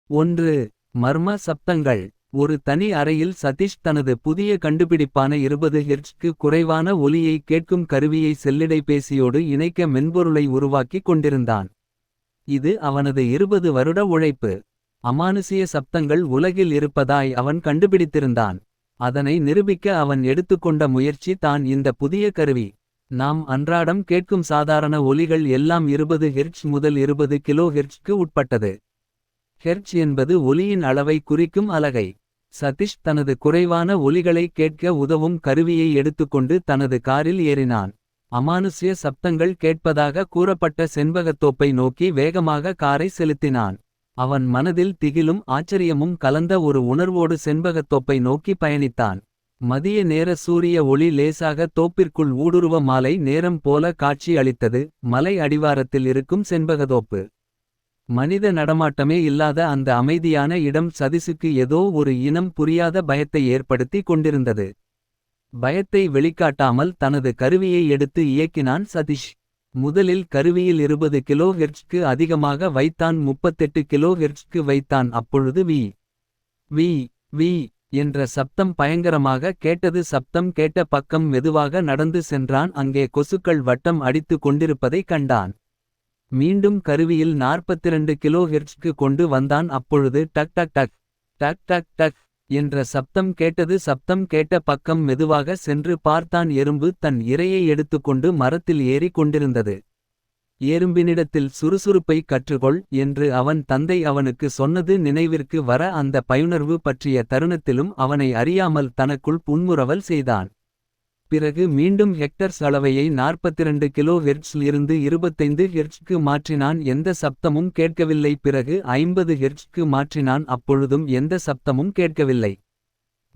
1. மர்ம சப்தங்கள். ஒரு தனி அறையில் சதீஷ் தனது புதிய கண்டுபிடிப்பான 20 ஹெர்ட்ஸ்க்கு குறைவான ஒலியை கேட்கும் கருவியை செல்லிடைபேசியோடு இணைக்க மென்பொருளை உருவாக்கிக் கொண்டிருந்தான். இது அவனது 20 வருட உழைப்பு. அமானுசிய சப்தங்கள் உலகில் இருப்பதாய் அவன் கண்டுபிடித்திருந்தான். அதனை நிரூபிக்க அவன் எடுத்துக்கொண்ட முயற்சி தான் இந்த புதிய கருவி. நாம் அன்றாடம் கேட்கும் சாதாரண ஒலிகள் எல்லாம் 20 ஹெர்ட்ஸ் முதல் 20 கிலோ ஹெர்ட்ஸ்க்கு உட்பட்டது. ஹெர்ட்ஸ் என்பது ஒலியின் அளவை குறிக்கும் அலகை. சதீஷ் தனது குறைவான ஒலிகளை கேட்க உதவும் கருவியை எடுத்துக்கொண்டு தனது காரில் ஏறினான். அமானுஷ்ய சப்தங்கள் கேட்பதாக கூறப்பட்ட செண்பகத்தோப்பை நோக்கி வேகமாக காரை செலுத்தினான். அவன் மனதில் திகிலும் ஆச்சரியமும் கலந்த ஒரு உணர்வோடு செண்பகத்தோப்பை நோக்கி பயணித்தான். மதிய நேர சூரிய ஒளி லேசாக தோப்பிற்குள் ஊடுருவ மாலை நேரம் போல காட்சி அளித்தது. மலை அடிவாரத்தில் இருக்கும் செண்பகத்தோப்பு. மனித நடமாட்டமே இல்லாத அந்த அமைதியான இடம் சதீஷுக்கு ஏதோ ஒரு இனம் புரியாத பயத்தை ஏற்படுத்தி கொண்டிருந்தது. பயத்தை வெளிக்காட்டாமல் தனது கருவியை எடுத்து இயக்கினான் சதீஷ். முதலில் கருவியில் 20 கிலோ ஹெர்ட்ஸ்க்கு அதிகமாக வைத்தான். 38 கிலோ ஹெர்ட்ஸ்க்கு வைத்தான். அப்பொழுது வி வி வி என்ற சப்தம் பயங்கரமாக கேட்டது. சப்தம் கேட்ட பக்கம் மெதுவாக நடந்து சென்றான். அங்கே கொசுக்கள் வட்டம் அடித்து கொண்டிருப்பதை கண்டான். மீண்டும் கருவியில் 42 கிலோ ஹெர்ட்ஸ்க்கு கொண்டு வந்தான். அப்பொழுது டக் டக் டக் டக் டக் டக் என்ற சப்தம் கேட்டது. சப்தம் கேட்ட பக்கம் மெதுவாக சென்று பார்த்தான். எறும்பு தன் இரையை எடுத்துக்கொண்டு மரத்தில் ஏறி கொண்டிருந்தது. எறும்பினிடத்தில் சுறுசுறுப்பை கற்றுக்கொள் என்று அவன் தந்தை அவனுக்கு சொன்னது நினைவிற்கு வர அந்த பயுணர்வு பற்றிய தருணத்திலும் அவனை அறியாமல் தனக்குள் புன்முறவல் செய்தான். பிறகு மீண்டும் ஹெக்டர்ஸ் அளவையை 42 கிலோ ஹெர்ட்ஸில் இருந்து 25 ஹெர்ட்ஸ்க்கு மாற்றினான். எந்த சப்தமும் கேட்கவில்லை. பிறகு 50 ஹெர்ட்ஸ்க்கு மாற்றினான். அப்பொழுதும் எந்த சப்தமும் கேட்கவில்லை.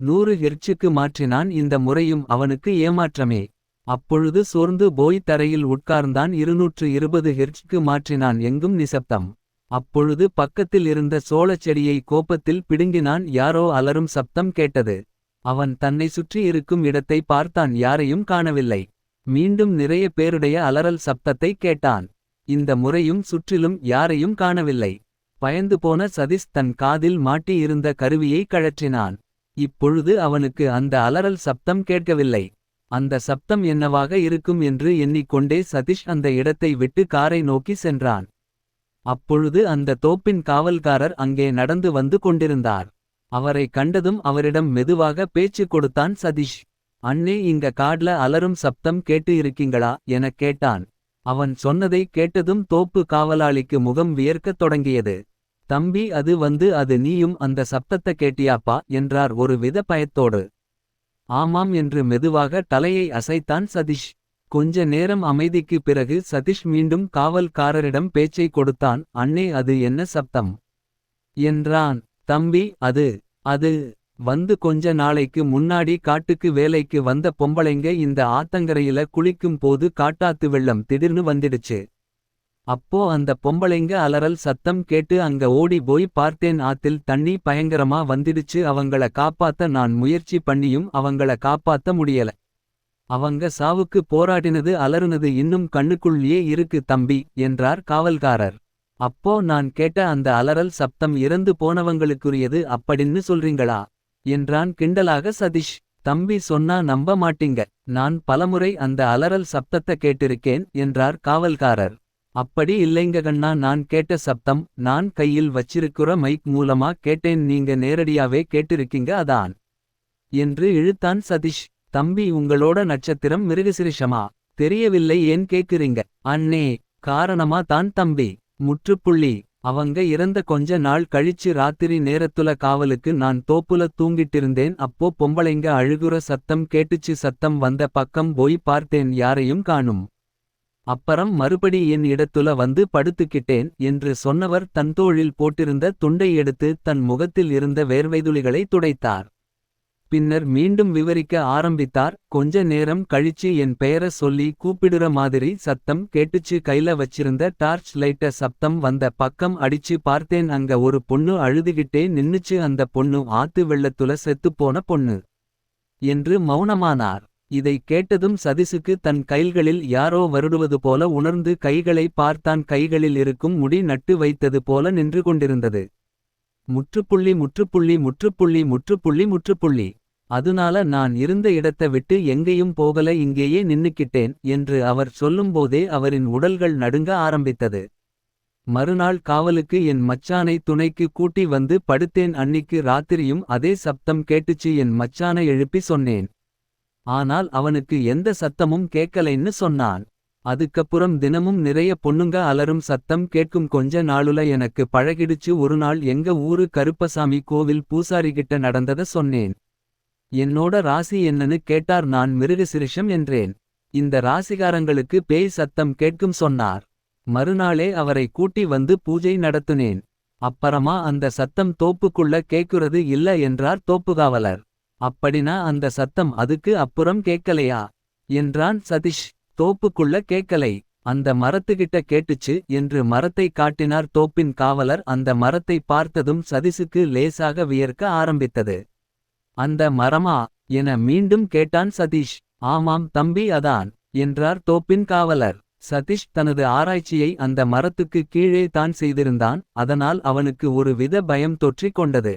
100 ஹெர்ட்ஸுக்கு மாற்றினான். இந்த முறையும் அவனுக்கு ஏமாற்றமே. அப்பொழுது சோர்ந்து போய் தரையில் உட்கார்ந்தான். 220 ஹெர்ட்ஸ்க்கு மாற்றினான். எங்கும் நிசப்தம். அப்பொழுது பக்கத்தில் இருந்த சோளச் செடியை கோபத்தில் பிடுங்கினான். யாரோ அலறும் சப்தம் கேட்டது. அவன் தன்னை சுற்றி இருக்கும் இடத்தை பார்த்தான். யாரையும் காணவில்லை. மீண்டும் நிறைய பேருடைய அலறல் சப்தத்தை கேட்டான். இந்த முறையும் சுற்றிலும் யாரையும் காணவில்லை. பயந்து போன சதீஷ் தன் காதில் மாட்டி இருந்த கருவியை கழற்றினான். இப்பொழுது அவனுக்கு அந்த அலறல் சப்தம் கேட்கவில்லை. அந்த சப்தம் என்னவாக இருக்கும் என்று எண்ணிக்கொண்டே சதீஷ் அந்த இடத்தை விட்டு காரை நோக்கி சென்றான். அப்பொழுது அந்த தோப்பின் காவல்காரர் அங்கே நடந்து வந்து கொண்டிருந்தார். அவரை கண்டதும் அவரிடம் மெதுவாக பேச்சு கொடுத்தான் சதீஷ். அண்ணே, இங்க காட்ல அலரும் சப்தம் கேட்டு இருக்கீங்களா எனக் கேட்டான். அவன் சொன்னதை கேட்டதும் தோப்பு காவலாளிக்கு முகம் வியர்க்கத் தொடங்கியது. தம்பி, அது நீயும் அந்த சப்தத்த கேட்டியாப்பா என்றார் ஒரு வித பயத்தோடு. ஆமாம் என்று மெதுவாக தலையை அசைத்தான் சதீஷ். கொஞ்ச நேரம் அமைதிக்கு பிறகு சதீஷ் மீண்டும் காவல்காரரிடம் பேச்சை கொடுத்தான். அண்ணே, அது என்ன சப்தம் என்றான். தம்பி, அது வந்து கொஞ்ச நாளைக்கு முன்னாடி காட்டுக்கு வேலைக்கு வந்த பொம்பளைங்க இந்த ஆத்தங்கரையில குளிக்கும் போது காட்டாத்து வெள்ளம் திடீர்னு வந்துடுச்சு. அப்போ அந்த பொம்பளைங்க அலறல் சத்தம் கேட்டு அங்க ஓடி போய் பார்த்தேன். ஆத்தில் தண்ணி பயங்கரமா வந்துடுச்சு. அவங்கள காப்பாத்த நான் முயற்சி பண்ணியும் அவங்கள காப்பாத்த முடியல. அவங்க சாவுக்கு போராடினது அலறுனது இன்னும் கண்ணுக்குள்ளே இருக்கு தம்பி என்றார் காவல்காரர். அப்போ நான் கேட்ட அந்த அலறல் சப்தம் இறந்து போனவங்களுக்குரியது அப்படின்னு சொல்றீங்களா என்றான் கிண்டலாக சதீஷ். தம்பி சொன்னா நம்ப மாட்டீங்க. நான் பலமுறை அந்த அலறல் சப்தத்த கேட்டிருக்கேன் என்றார் காவல்காரர். அப்படி இல்லைங்க கண்ணா, நான் கேட்ட சப்தம் நான் கையில் வச்சிருக்கிற மைக் மூலமா கேட்டேன். நீங்க நேரடியாவே கேட்டிருக்கீங்க அதான் என்று இழுத்தான் சதீஷ். தம்பி, உங்களோட நட்சத்திரம் மிருகசிரிஷமா தெரியவில்லை, ஏன் கேக்குறீங்க அண்ணே? காரணமா தான் தம்பி. முற்றுப்புள்ளி. அவங்க இறந்த கொஞ்ச நாள் கழிச்சு ராத்திரி நேரத்துல காவலுக்கு நான் தோப்புல தூங்கிட்டிருந்தேன். அப்போ பொம்பளைங்க அழுகுற சத்தம் கேட்டுச்சு. சத்தம் வந்த பக்கம் போய் பார்த்தேன். யாரையும் காணும். அப்பறம் மறுபடி என் இடத்துல வந்து படுத்துக்கிட்டேன் என்று சொன்னவர் தன் தோளில் போட்டிருந்த துண்டை எடுத்து தன் முகத்தில் இருந்த வேர்வைதுளிகளை துடைத்தார். பின்னர் மீண்டும் விவரிக்க ஆரம்பித்தார். கொஞ்ச நேரம் கழிச்சு என் பெயர சொல்லி கூப்பிடுற மாதிரி சத்தம் கேட்டுச்சு. கைல வச்சிருந்த டார்ச் லைட்ட சப்தம் வந்த பக்கம் அடிச்சு பார்த்தேன். அங்க ஒரு பொண்ணு அழுதுகிட்டே நின்னுச்சு. அந்த பொண்ணு ஆத்து வெள்ளத்துல செத்துப்போன பொண்ணு என்று மௌனமானார். இதை கேட்டதும் சதீஷுக்கு தன் கைகளில் யாரோ வருடுவது போல உணர்ந்து கைகளை பார்த்தான். கைகளில் இருக்கும் முடி நட்டு வைத்தது போல நின்று கொண்டிருந்தது. முற்றுப்புள்ளி முற்றுப்புள்ளி முற்றுப்புள்ளி முற்றுப்புள்ளி முற்றுப்புள்ளி. அதுனால நான் இருந்த இடத்த விட்டு எங்கேயும் போகல, இங்கேயே நின்னுக்கிட்டேன் என்று அவர் சொல்லும்போதே அவரின் உடல்கள் நடுங்க ஆரம்பித்தது. மறுநாள் காவலுக்கு என் மச்சானை துணைக்கு கூட்டி வந்து படுத்தேன். அன்னிக்கு ராத்திரியும் அதே சப்தம் கேட்டுச்சு. என் மச்சானை எழுப்பி சொன்னேன். ஆனால் அவனுக்கு எந்த சத்தமும் கேட்கலைன்னு சொன்னான். அதுக்கப்புறம் தினமும் நிறைய பொண்ணுங்க அலரும் சத்தம் கேட்கும். கொஞ்ச நாளுல எனக்கு பழகிடுச்சு. ஒருநாள் எங்க ஊரு கருப்பசாமி கோவில் பூசாரிகிட்ட நடந்தத சொன்னேன். என்னோட ராசி என்னன்னு கேட்டார். நான் மிருகசிரிஷம் என்றேன். இந்த ராசிகாரங்களுக்கு பேய் சத்தம் கேட்கும் சொன்னார். மறுநாளே அவரை கூட்டி வந்து பூஜை நடத்துனேன். அப்பறமா அந்த சத்தம் தோப்புக்குள்ள கேக்குறது இல்ல என்றார் தோப்புகாவலர். அப்படினா அந்த சத்தம் அதுக்கு அப்புறம் கேட்கலையா என்றான் சதீஷ். தோப்புக்குள்ள கேட்கலை, அந்த மரத்துக்கிட்ட கேட்டுச்சு என்று மரத்தை காட்டினார் தோப்பின் காவலர். அந்த மரத்தை பார்த்ததும் சதீஷுக்கு லேசாக வியர்க்க ஆரம்பித்தது. அந்த மரமா என மீண்டும் கேட்டான் சதீஷ். ஆமாம் தம்பி அதான் என்றார் தோப்பின் காவலர். சதீஷ் தனது ஆராய்ச்சியை அந்த மரத்துக்கு கீழே தான் செய்திருந்தான். அதனால் அவனுக்கு ஒரு வித பயம் தொற்றிக் கொண்டது.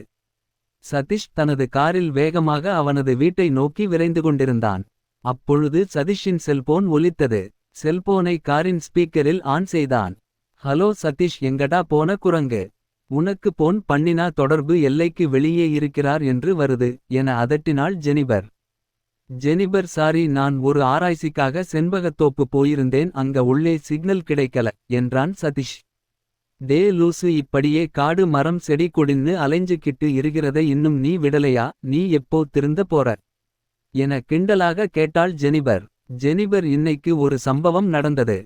சதீஷ் தனது காரில் வேகமாக அவனது வீட்டை நோக்கி விரைந்து கொண்டிருந்தான். அப்பொழுது சதீஷின் செல்போன் ஒலித்தது. செல்போனை காரின் ஸ்பீக்கரில் ஆன் செய்தான். ஹலோ சதீஷ், எங்கடா போன குரங்கு? உனக்கு போன் பண்ணினா தொடர்பு எல்லைக்கு வெளியே இருக்கிறார் என்று வருது என அதட்டினாள் ஜெனிபர். ஜெனிபர் சாரி, நான் ஒரு ஆராய்ச்சிக்காக செண்பகத்தோப்பு போயிருந்தேன், அங்க உள்ளே சிக்னல் கிடைக்கல என்றான் சதீஷ். டே லூசு, இப்படியே காடு மரம் செடி கொடின்னு அலைஞ்சுக்கிட்டு இருக்கிறத இன்னும் நீ விடலையா? நீ எப்போ திருந்த போற என கிண்டலாக கேட்டாள் ஜெனிபர். ஜெனிபர், இன்னைக்கு ஒரு சம்பவம் நடந்தது.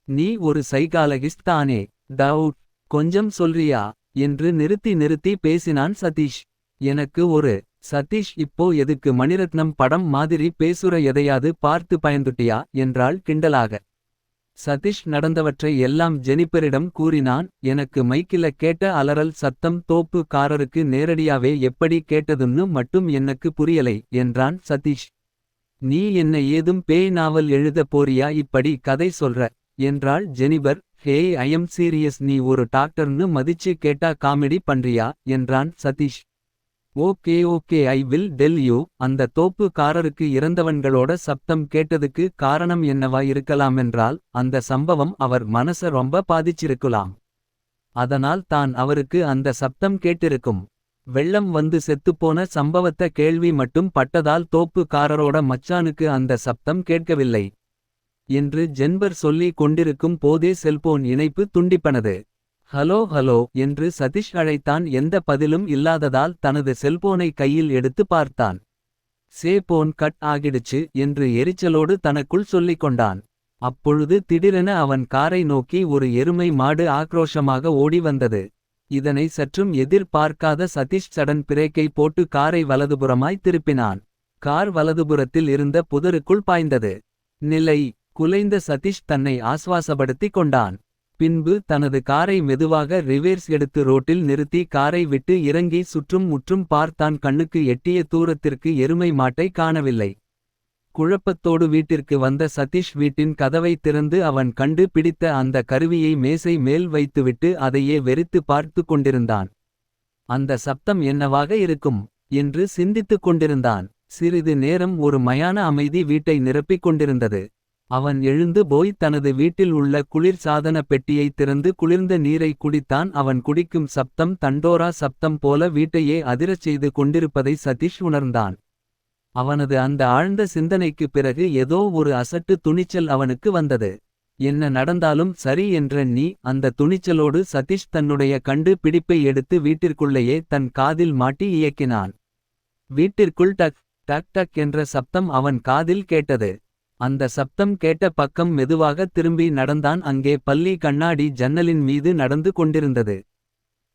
நீ ஒரு சைக்காலஜிஸ்ட் தானே? டவுட் கொஞ்சம் சொல்றியா என்று நிறுத்தி நிறுத்தி பேசினான் சதீஷ். எனக்கு ஒரு. சதீஷ், இப்போ எதுக்கு மணிரத்னம் படம் மாதிரி பேசுற, எதையாது பார்த்து பயந்துட்டியா என்றாள் கிண்டலாக. சதீஷ் நடந்தவற்றை எல்லாம் ஜெனிபரிடம் கூறினான். எனக்கு மைக்கில கேட்ட அலறல் சத்தம் தோப்பு காரருக்கு நேரடியாவே எப்படி கேட்டதுன்னு மட்டும் எனக்கு புரியலை என்றான் சதீஷ். நீ என்ன ஏதும் பேய் நாவல் எழுத போறியா இப்படி கதை சொல்ற என்றாள் ஜெனிபர். ஹேய், ஐஎம் சீரியஸ், நீ ஒரு டாக்டர்னு மதிச்சு கேட்டா காமெடி பண்றியா என்றான் Satish. Okay okay, I will tell you. அந்த தோப்பு காரருக்கு இறந்தவன்களோட சப்தம் கேட்டதுக்கு காரணம் என்னவா இருக்கலாமென்றால், அந்த சம்பவம் அவர் மனச ரொம்ப பாதிச்சிருக்கலாம். அதனால் தான் அவருக்கு அந்த சப்தம் கேட்டிருக்கும். வெள்ளம் வந்து செத்துப்போன சம்பவத்த கேள்வி மட்டும் பட்டதால் தோப்பு காரரோட மச்சானுக்கு அந்த சப்தம் கேட்கவில்லை என்று ஜென்பர் சொல்லி கொண்டிருக்கும் போதே செல்போன் இணைப்பு துண்டிப்பனது. ஹலோ ஹலோ என்று சதீஷ் அழைத்தான். எந்த பதிலும் இல்லாததால் தனது செல்போனை கையில் எடுத்து பார்த்தான். போன் கட் ஆகிடுச்சு என்று எரிச்சலோடு தனக்குள் சொல்லிக் கொண்டான். அப்பொழுது திடீரென அவன் காரை நோக்கி ஒரு எருமை மாடு ஆக்ரோஷமாக ஓடி வந்தது. இதனை சற்றும் எதிர்பார்க்காத சதீஷ் சடன் பிரேக்கை போட்டு காரை வலதுபுறமாய் திருப்பினான். கார் வலதுபுறத்தில் இருந்த புதருக்குள் பாய்ந்தது. நிலை குலைந்த சதீஷ் தன்னை ஆஸ்வாசப்படுத்திக் கொண்டான். பின்பு தனது காரை மெதுவாக ரிவேர்ஸ் எடுத்து ரோட்டில் நிறுத்தி காரை விட்டு இறங்கி சுற்றும் முற்றும் பார்த்தான். கண்ணுக்கு எட்டிய தூரத்திற்கு எருமை மாட்டை காணவில்லை. குழப்பத்தோடு வீட்டிற்கு வந்த சதீஷ் வீட்டின் கதவை திறந்து அவன் கண்டு பிடித்த அந்த கருவியை மேசை மேல் வைத்துவிட்டு அதையே வெறித்து பார்த்து கொண்டிருந்தான். அந்த சப்தம் என்னவாக இருக்கும் என்று சிந்தித்துக் கொண்டிருந்தான். சிறிது நேரம் ஒரு மயான அமைதி வீட்டை நிரப்பிக் கொண்டிருந்தது. அவன் எழுந்து போய் தனது வீட்டில் உள்ள குளிர் சாதன பெட்டியை திறந்து குளிர்ந்த நீரை குடித்தான். அவன் குடிக்கும் சப்தம் தண்டோரா சப்தம் போல வீட்டையே அதிரச் செய்து கொண்டிருப்பதை சதீஷ் உணர்ந்தான். அவனது அந்த ஆழ்ந்த சிந்தனைக்கு பிறகு ஏதோ ஒரு அசட்டு துணிச்சல் அவனுக்கு வந்தது. என்ன நடந்தாலும் சரி என்ற அந்த துணிச்சலோடு சதீஷ் தன்னுடைய கண்டு பிடிப்பை எடுத்து வீட்டிற்குள்ளேயே தன் காதில் மாட்டி இயக்கினான். வீட்டிற்குள் டக் டக் டக் என்ற சப்தம் அவன் காதில் கேட்டது. அந்த சப்தம் கேட்ட பக்கம் மெதுவாக திரும்பி நடந்தான். அங்கே பல்லி கண்ணாடி ஜன்னலின் மீது நடந்து கொண்டிருந்தது.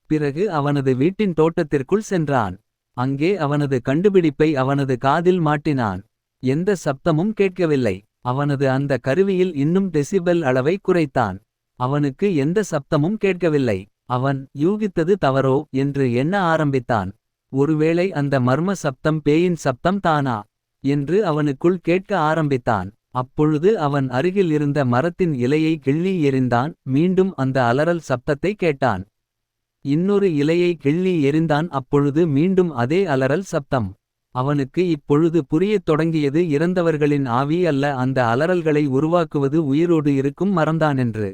பிறகு அவனது வீட்டின் தோட்டத்திற்குள் சென்றான். அங்கே அவனது கண்டுபிடிப்பை அவனது காதில் மாட்டினான். எந்த சப்தமும் கேட்கவில்லை. அவனது அந்த கருவியில் இன்னும் டெசிபல் அளவை குறைத்தான். அவனுக்கு எந்த சப்தமும் கேட்கவில்லை. அவன் யூகித்தது தவறோ என்று எண்ண ஆரம்பித்தான். ஒருவேளை அந்த மர்ம சப்தம் பேயின் சப்தம் தானா என்று அவனுக்குள் கேட்க ஆரம்பித்தான். அப்பொழுது அவன் அருகில் இருந்த மரத்தின் இலையை கிள்ளி எறிந்தான். மீண்டும் அந்த அலறல் சப்தத்தை கேட்டான். இன்னொரு இலையை கிள்ளி எறிந்தான். அப்பொழுது மீண்டும் அதே அலறல் சப்தம். அவனுக்கு இப்பொழுது புரியத் தொடங்கியது, இறந்தவர்களின் ஆவி அல்ல, அந்த அலறல்களை உருவாக்குவது உயிரோடு இருக்கும் மரம்தானென்று.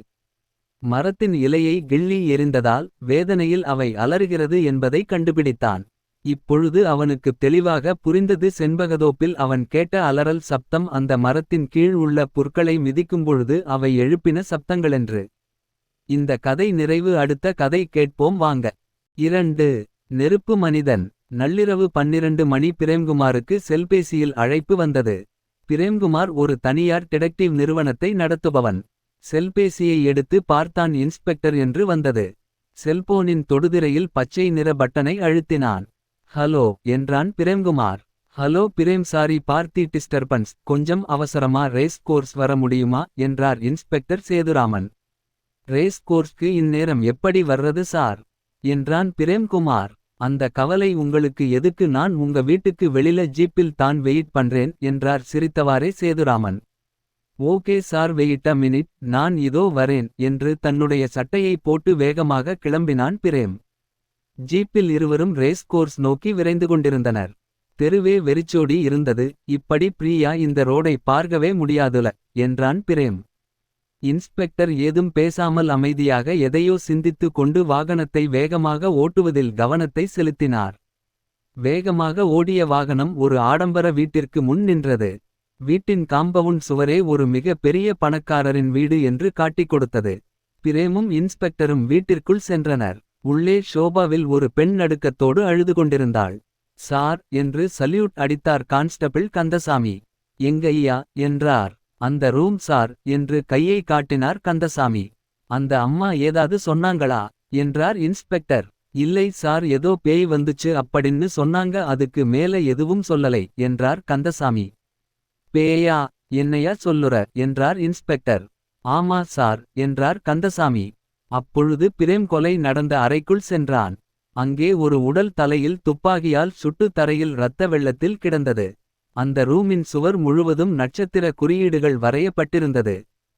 மரத்தின் இலையை கிள்ளி எறிந்ததால் வேதனையில் அவை அலறுகிறது என்பதை கண்டுபிடித்தான். இப்பொழுது அவனுக்குத் தெளிவாக புரிந்தது, செண்பகதோப்பில் அவன் கேட்ட அலறல் சப்தம் அந்த மரத்தின் கீழ் உள்ள புற்களை மிதிக்கும்பொழுது அவை எழுப்பின சப்தங்களென்று. இந்த கதை நிறைவு. அடுத்த கதை கேட்போம் வாங்க. 2. நெருப்பு மனிதன். நள்ளிரவு 12 மணி. பிரேம்குமாருக்கு செல்பேசியில் அழைப்பு வந்தது. பிரேம்குமார் ஒரு தனியார் டிடெக்டிவ் நிறுவனத்தை நடத்துபவன். செல்பேசியை எடுத்து பார்த்தான். இன்ஸ்பெக்டர் என்று வந்தது. செல்போனின் தொடுதிரையில் பச்சை நிற பட்டனை அழுத்தினான். ஹலோ என்றான் Premkumar. Hello Prem, sorry Parthi disturbance, கொஞ்சம் அவசரமா ரேஸ் கோர்ஸ் வர முடியுமா என்றார் இன்ஸ்பெக்டர் சேதுராமன். ரேஸ் கோர்ஸ்க்கு இந்நேரம் எப்படி வர்றது சார் என்றான் பிரேம்குமார். அந்த கவலை உங்களுக்கு எதுக்கு, நான் உங்க வீட்டுக்கு வெளியில ஜீப்பில் தான் வெயிட் பண்றேன் என்றார் சிரித்தவாறே Sethuraman. Okay sir, wait a minute, நான் இதோ வரேன் என்று தன்னுடைய சட்டையை போட்டு வேகமாக கிளம்பினான் பிரேம். ஜீப்பில் இருவரும் ரேஸ் கோர்ஸ் நோக்கி விரைந்து கொண்டிருந்தனர். தெருவே வெறிச்சோடி இருந்தது. இப்படி பிரியா இந்த ரோடை பார்க்கவே முடியாதுல என்றான் பிரேம். இன்ஸ்பெக்டர் ஏதும் பேசாமல் அமைதியாக எதையோ சிந்தித்து கொண்டு வாகனத்தை வேகமாக ஓட்டுவதில் கவனத்தை செலுத்தினார். வேகமாக ஓடிய வாகனம் ஒரு ஆடம்பர வீட்டிற்கு முன் நின்றது. வீட்டின் காம்பவுண்ட் சுவரே ஒரு மிக பெரிய பணக்காரரின் வீடு என்று காட்டிக் கொடுத்தது. பிரேமும் இன்ஸ்பெக்டரும் வீட்டிற்குள் சென்றனர். உள்ளே ஷோபாவில் ஒரு பெண் நடுக்கத்தோடு அழுது கொண்டிருந்தாள். சார் என்று சல்யூட் அடித்தார் கான்ஸ்டபிள் கந்தசாமி. எங்கய்யா என்றார். அந்த ரூம் சார் என்று கையை காட்டினார் கந்தசாமி. அந்த அம்மா ஏதாவது சொன்னாங்களா என்றார் இன்ஸ்பெக்டர். இல்லை சார், ஏதோ பேய் வந்துச்சு அப்படின்னு சொன்னாங்க, அதுக்கு மேல எதுவும் சொல்லலை என்றார் கந்தசாமி. பேயா, என்னையா சொல்லுற என்றார் இன்ஸ்பெக்டர். ஆமா சார் என்றார் கந்தசாமி. அப்பொழுது பிரேம் கொலை நடந்த அறைக்குள் சென்றான். அங்கே ஒரு உடல் தலையில் துப்பாக்கியால் சுட்டு தரையில் இரத்த வெள்ளத்தில் கிடந்தது. அந்த ரூமின் சுவர் முழுவதும் நட்சத்திர குறியீடுகள் வரையப்பட்டிருந்தது.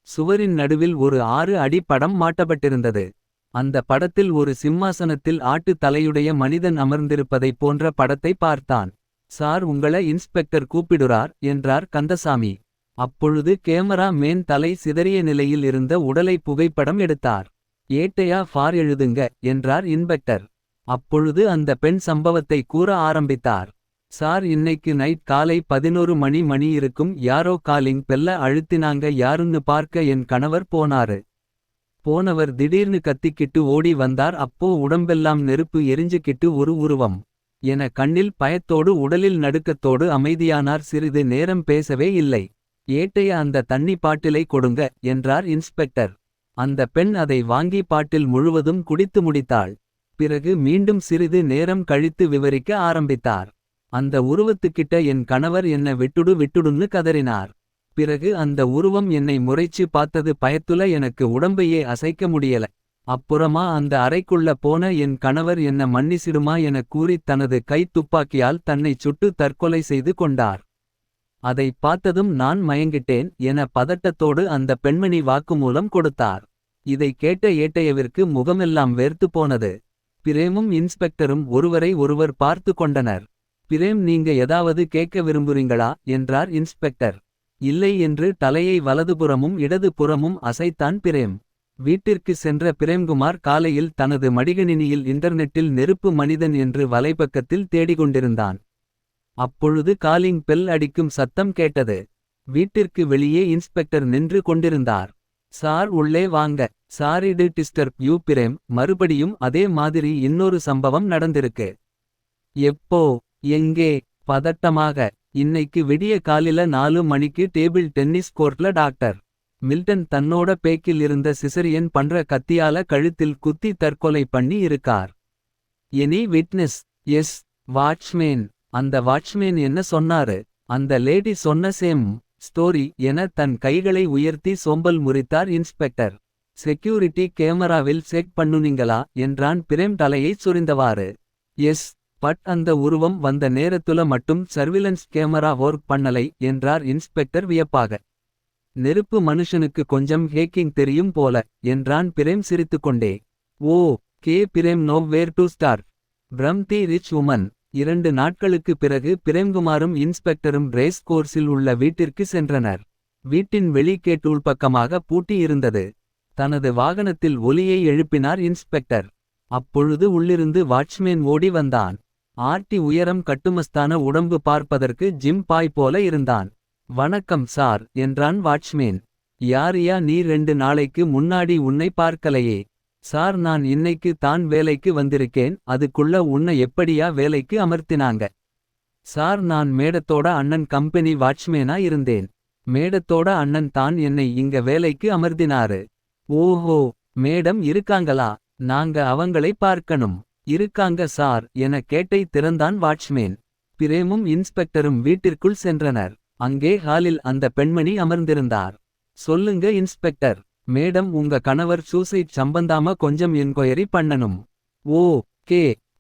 சுவரின் நடுவில் ஒரு 6 அடி படம் மாட்டப்பட்டிருந்தது. அந்த படத்தில் ஒரு சிம்மாசனத்தில் ஆட்டு தலையுடைய மனிதன் அமர்ந்திருப்பதைப் போன்ற படத்தை பார்த்தான். சார், உங்கள இன்ஸ்பெக்டர் கூப்பிடுறார் என்றார் கந்தசாமி. அப்பொழுது கேமரா மேன் தலை சிதறிய நிலையில் இருந்த உடலை புகைப்படம் எடுத்தார். ஏட்டையா ஃபார் எழுதுங்க என்றார் இன்ஸ்பெக்டர். அப்பொழுது அந்த பெண் சம்பவத்தை கூற ஆரம்பித்தார். சார், இன்னைக்கு நைட் காலை 11 மணி இருக்கும், யாரோ காலிங் பெல்ல அழுத்தினாங்க, யாருன்னு பார்க்க என் கணவர் போனாரு. போனவர் திடீர்னு கத்திக்கிட்டு ஓடி வந்தார். அப்போ உடம்பெல்லாம் நெருப்பு எரிஞ்சுக்கிட்டு ஒரு உருவம் என கண்ணில் பயத்தோடு உடலில் நடுக்கத்தோடு அமைதியானார். சிறிது நேரம் பேசவே இல்லை. ஏட்டைய அந்த தண்ணி பாட்டிலை கொடுங்க என்றார் இன்ஸ்பெக்டர். அந்த பெண் அதை வாங்கி பாட்டில் முழுவதும் குடித்து முடித்தாள். பிறகு மீண்டும் சிறிது நேரம் கழித்து விவரிக்க ஆரம்பித்தார். அந்த உருவத்துக்கிட்ட என் கணவர் என்ன விட்டுடுன்னு கதறினார். பிறகு அந்த உருவம் என்னை முறைச்சு பார்த்தது. பயத்துல எனக்கு உடம்பையே அசைக்க முடியல. அப்புறமா அந்த அறைக்குள்ள போன என் கணவர் என்ன மன்னிசிடுமா என கூறி தனது கை துப்பாக்கியால் தன்னை சுட்டு தற்கொலை செய்து கொண்டார். அதை பார்த்ததும் நான் மயங்கிட்டேன் என பதட்டத்தோடு அந்த பெண்மணி வாக்குமூலம் கொடுத்தார். இதை கேட்ட ஏட்டையவிற்கு முகமெல்லாம் வேர்த்து போனது. பிரேமும் இன்ஸ்பெக்டரும் ஒருவரை ஒருவர் பார்த்து கொண்டனர். பிரேம், நீங்க ஏதாவது கேட்க விரும்புறீங்களா என்றார் இன்ஸ்பெக்டர். இல்லை என்று தலையை வலதுபுறமும் இடது புறமும் அசைத்தான் பிரேம். வீட்டிற்கு சென்ற பிரேம்குமார் காலையில் தனது மடிகணினியில் இன்டர்நெட்டில் நெருப்பு மனிதன் என்று வலைப்பக்கத்தில் தேடிக்கொண்டிருந்தான். அப்பொழுது காலிங் பெல் அடிக்கும் சத்தம் கேட்டது. வீட்டிற்கு வெளியே இன்ஸ்பெக்டர் நின்று கொண்டிருந்தார். சார், உள்ளே வாங்க. சாரிடு டிஸ்டர்ப் யூ பிரேம், மறுபடியும் அதே மாதிரி இன்னொரு சம்பவம் நடந்திருக்கு. எப்போ, எங்கே பதட்டமாக. இன்னைக்கு விடிய காலில 4 மணிக்கு டேபிள் டென்னிஸ் கோர்ட்ல டாக்டர் மில்டன் தன்னோட பேக்கில் இருந்த சிசரியன் பண்ற கத்தியால கழுத்தில் குத்தி தற்கொலை பண்ணி இருக்கார். Any witness? Yes, watchman. அந்த வாட்ச்மேன் என்ன சொன்னாரு? அந்த லேடி சொன்ன சேம் ஸ்டோரி என தன் கைகளை உயர்த்தி சோம்பல் முறித்தார் இன்ஸ்பெக்டர். செக்யூரிட்டி கேமராவில் செக் பண்ணுனீங்களா என்றான் பிரேம் தலையை சுரிந்தவாறு. எஸ், பட் அந்த உருவம் வந்த நேரத்துல மட்டும் சர்விலன்ஸ் கேமரா ஒர்க் பண்ணலை என்றார் இன்ஸ்பெக்டர் வியப்பாக. நெருப்பு மனுஷனுக்கு கொஞ்சம் ஹேக்கிங் தெரியும் போல என்றான் பிரேம் சிரித்துக்கொண்டே. Okay Prem know where to start. From the rich woman. 2 நாட்களுக்கு பிறகு பிரேம்குமாரும் இன்ஸ்பெக்டரும் ரேஸ் கோர்ஸில் உள்ள வீட்டிற்கு சென்றனர். வீட்டின் வெளி கேட் உள்பக்கமாக பூட்டி இருந்தது. தனது வாகனத்தில் ஒலியை எழுப்பினார் இன்ஸ்பெக்டர். அப்பொழுது உள்ளிருந்து வாட்ச்மேன் ஓடி வந்தான். ஆர்டி உயரம் கட்டுமஸ்தான உடம்பு பார்ப்பதற்கு ஜிம் பாய் போல இருந்தான். வணக்கம் சார் என்றான் வாட்ச்மேன். யாரியா நீ 2 நாளைக்கு முன்னாடி உன்னை பார்க்கலையே. சார் நான் இன்னைக்கு தான் வேலைக்கு வந்திருக்கேன். அதுக்குள்ள உன்னை எப்படியா வேலைக்கு அமர்த்தினாங்க. சார் நான் மேடத்தோட அண்ணன் கம்பெனி வாட்ச்மேனா இருந்தேன். மேடத்தோட அண்ணன் தான் என்னை இங்க வேலைக்கு அமர்த்தினாரு. ஓஹோ, மேடம் இருக்காங்களா? நாங்க அவங்களை பார்க்கணும். இருக்காங்க சார் என கேட்டை திறந்தான் வாட்ச்மேன். பிரேமும் இன்ஸ்பெக்டரும் வீட்டிற்குள் சென்றனர். அங்கே ஹாலில் அந்த பெண்மணி அமர்ந்திருந்தார். சொல்லுங்க இன்ஸ்பெக்டர். மேடம் உங்க கணவர் சூசைட் சம்பந்தாம கொஞ்சம் என்கொயரி பண்ணணும். ஓ